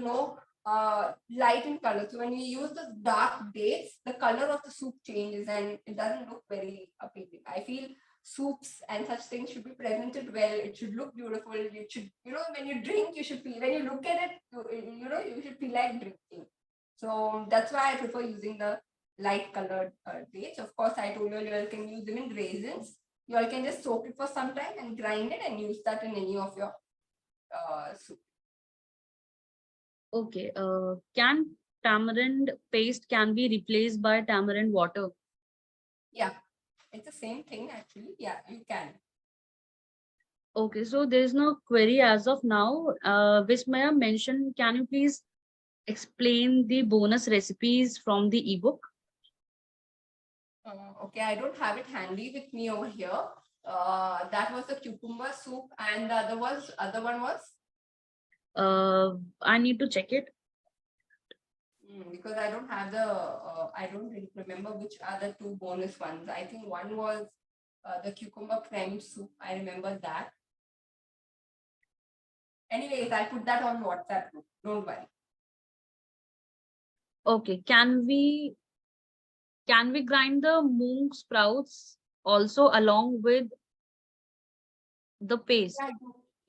light in color. So when you use the dark dates, the color of the soup changes and it doesn't look very appealing. I feel soups and such things should be presented well. It should look beautiful. You should, when you drink, you should feel, when you look at it, you should feel like drinking. So that's why I prefer using the light colored dates. Of course, I told you all can use them in raisins. You all can just soak it for some time and grind it and use that in any of your soup. Okay, can tamarind paste can be replaced by tamarind water? Yeah, it's the same thing actually. Yeah, you can. Okay, so there is no query as of now. Vismaya mentioned, can you please explain the bonus recipes from the ebook? Okay, I don't have it handy with me over here. That was the cucumber soup, and the other one was I need to check it. because I don't have I don't really remember which are the two bonus ones. I think one was the cucumber creme soup. I remember that. Anyways, I'll put that on WhatsApp group. Don't worry. Okay, can we grind the moong sprouts also along with the paste?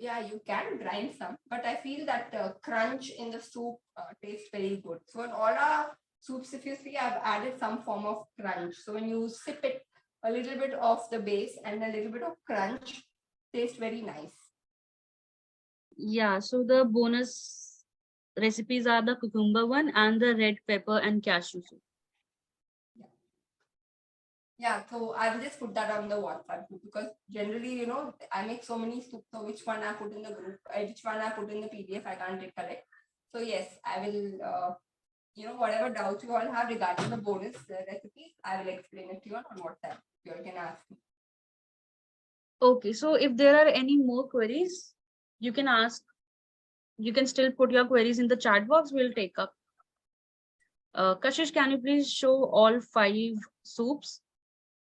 Yeah, you can grind some, but I feel that crunch in the soup tastes very good. So in all our soups, if you see, I've added some form of crunch. So when you sip it, a little bit of the base and a little bit of crunch tastes very nice. Yeah, so the bonus recipes are the cucumber one and the red pepper and cashew soup. Yeah. Yeah, so I will just put that on the WhatsApp group because generally, I make so many soups. So which one I put in the group, which one I put in the PDF, I can't recollect. So yes, I will. Whatever doubts you all have regarding the bonus recipes, I will explain it to you all on WhatsApp. You all can ask me. Okay, so if there are any more queries, you can ask, you can still put your queries in the chat box, we'll take up. Kashish, can you please show all 5 soups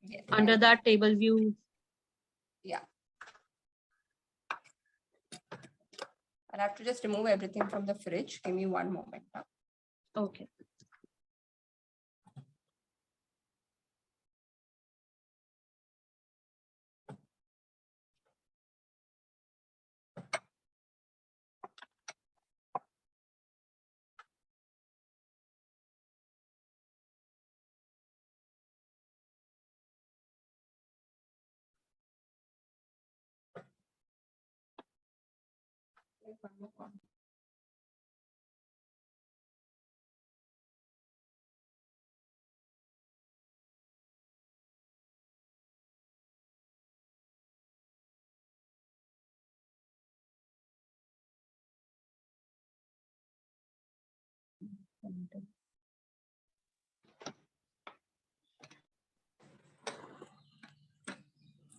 Yes, under that table view? yeah. I'll have to just remove everything from the fridge. Give me one moment now. Okay.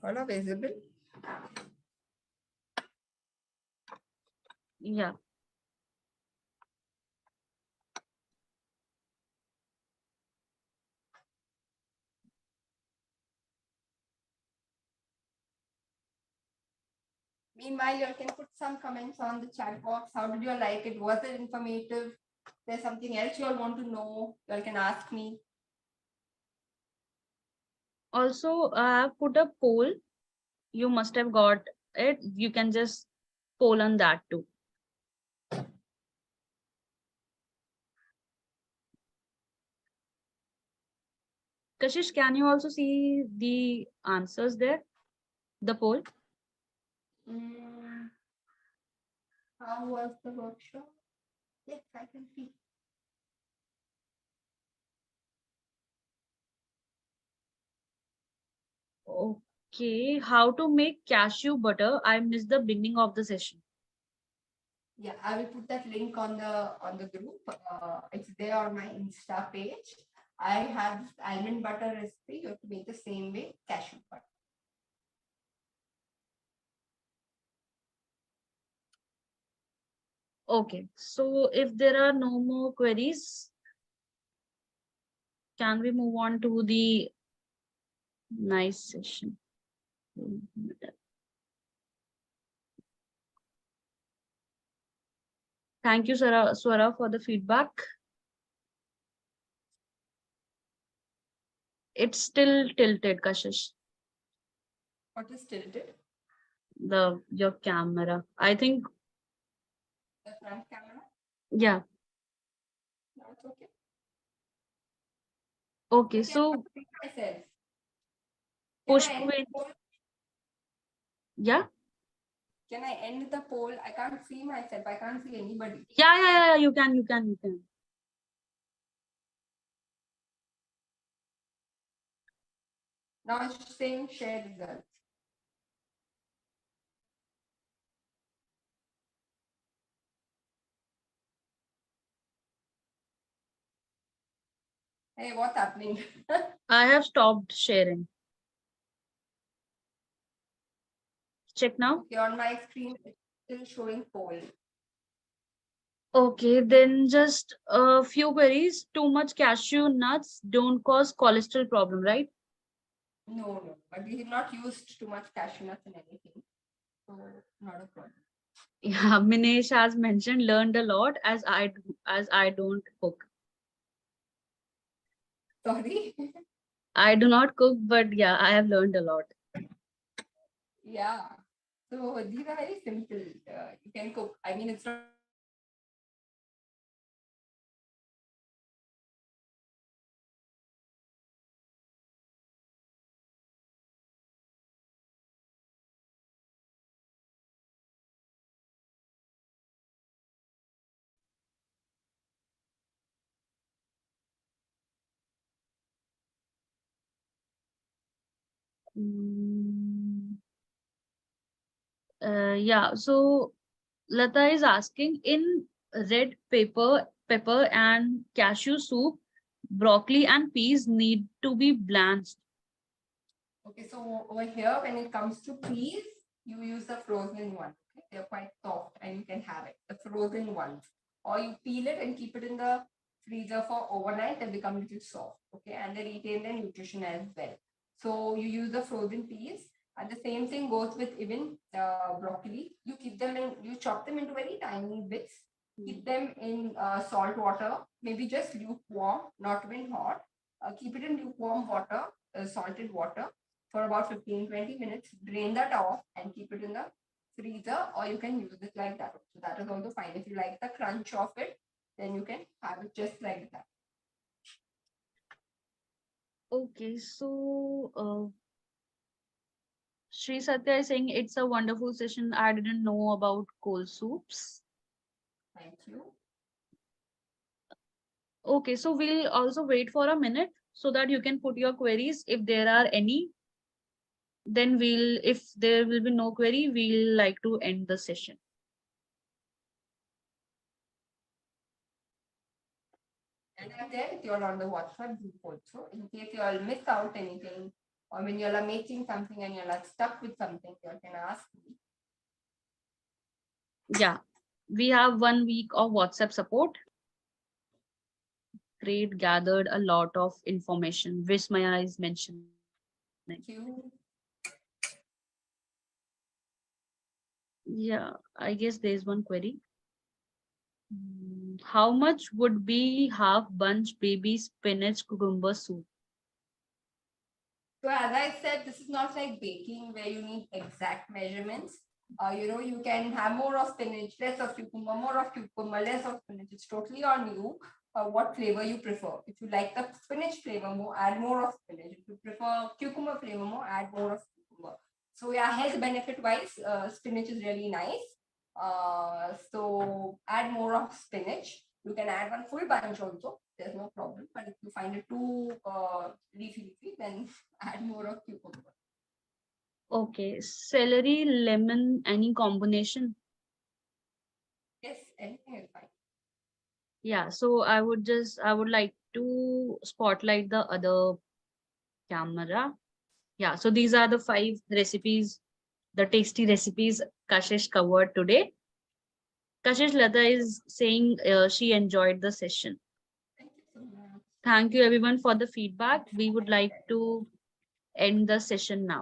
All are visible. Yeah. Meanwhile, you all can put some comments on the chat box. How did you all like it? Was it informative? There's something else you all want to know? You all can ask me. Also, I have put a poll. You must have got it. You can just poll on that too. Kashish, can you also see the answers there? The poll? How was the workshop? Yes, I can see. Okay, how to make cashew butter? I missed the beginning of the session. Yeah, I will put that link on the group. It's there on my Insta page. I have this almond butter recipe. You have to make the same way cashew butter. Okay, so if there are no more queries, can we move on to the nice session? Thank you, Swara, for the feedback. It's still tilted, Kashish. What is tilted? Your camera. I think, The front camera? yeah. No, it's okay. Okay, I so cannot see myself. Can push I end quit. the poll? Yeah. Can I end the poll? I can't see myself. I can't see anybody. Yeah. You can, you can. Now it's saying share results. Hey, what's happening? I have stopped sharing. Check now. Okay, on my screen, it's still showing poll. Okay, then just a few queries. Too much cashew nuts don't cause cholesterol problem, right? No, but we have not used too much cashew nuts in anything. So, not a problem. Yeah, Minesh has mentioned learned a lot as I don't cook. Sorry. I do not cook, but yeah, I have learned a lot. Yeah. So these are very simple. You can cook. I mean, it's not Mm, yeah, so Lata is asking in red pepper and cashew soup, broccoli and peas need to be blanched. okay. So over here, when it comes to peas, you use the frozen one. Okay? They're quite soft and you can have it. The frozen ones. Or you peel it and keep it in the freezer for overnight. They become a little soft. Okay. And they retain their nutrition as well. So you use the frozen peas. And the same thing goes with even broccoli. You keep them in, you chop them into very tiny bits. Keep them in salt water, maybe just lukewarm, not even hot. Keep it in lukewarm water, salted water for about 15-20 minutes. Drain that off and keep it in the freezer, or you can use it like that. So that is also fine. If you like the crunch of it, then you can have it just like that. Okay, so Sri Satya is saying it's a wonderful session. I didn't know about cold soups. Thank you. Okay, so we'll also wait for a minute so that you can put your queries if there are any. Then if there will be no query, we'll like to end the session. And I'm there with you all on the WhatsApp group also. In case you all miss out anything, or when you all are making something and you're like stuck with something, you all can ask me. Yeah, we have 1 week of WhatsApp support. Great, gathered a lot of information. Vismaya is mentioning. Thank you. Yeah, I guess there's one query. How much would be half bunch baby spinach cucumber soup? So as I said, this is not like baking where you need exact measurements. You can have more of spinach, less of cucumber, more of cucumber, less of spinach. It's totally on you what flavor you prefer. If you like the spinach flavor more, add more of spinach. If you prefer cucumber flavor more, add more of cucumber. So yeah, health benefit wise, spinach is really nice. So add more of spinach. You can add one full bunch also. There's no problem. But if you find it too leafy, then add more of cucumber. Okay, celery, lemon, any combination? Yes, anything is fine. Yeah, so I would like to spotlight the other camera. Yeah, so these are the 5 recipes, the tasty recipes Kashish covered today. Kashish, Lata is saying she enjoyed the session. Thank you so much. Thank you everyone for the feedback. We would like to end the session now.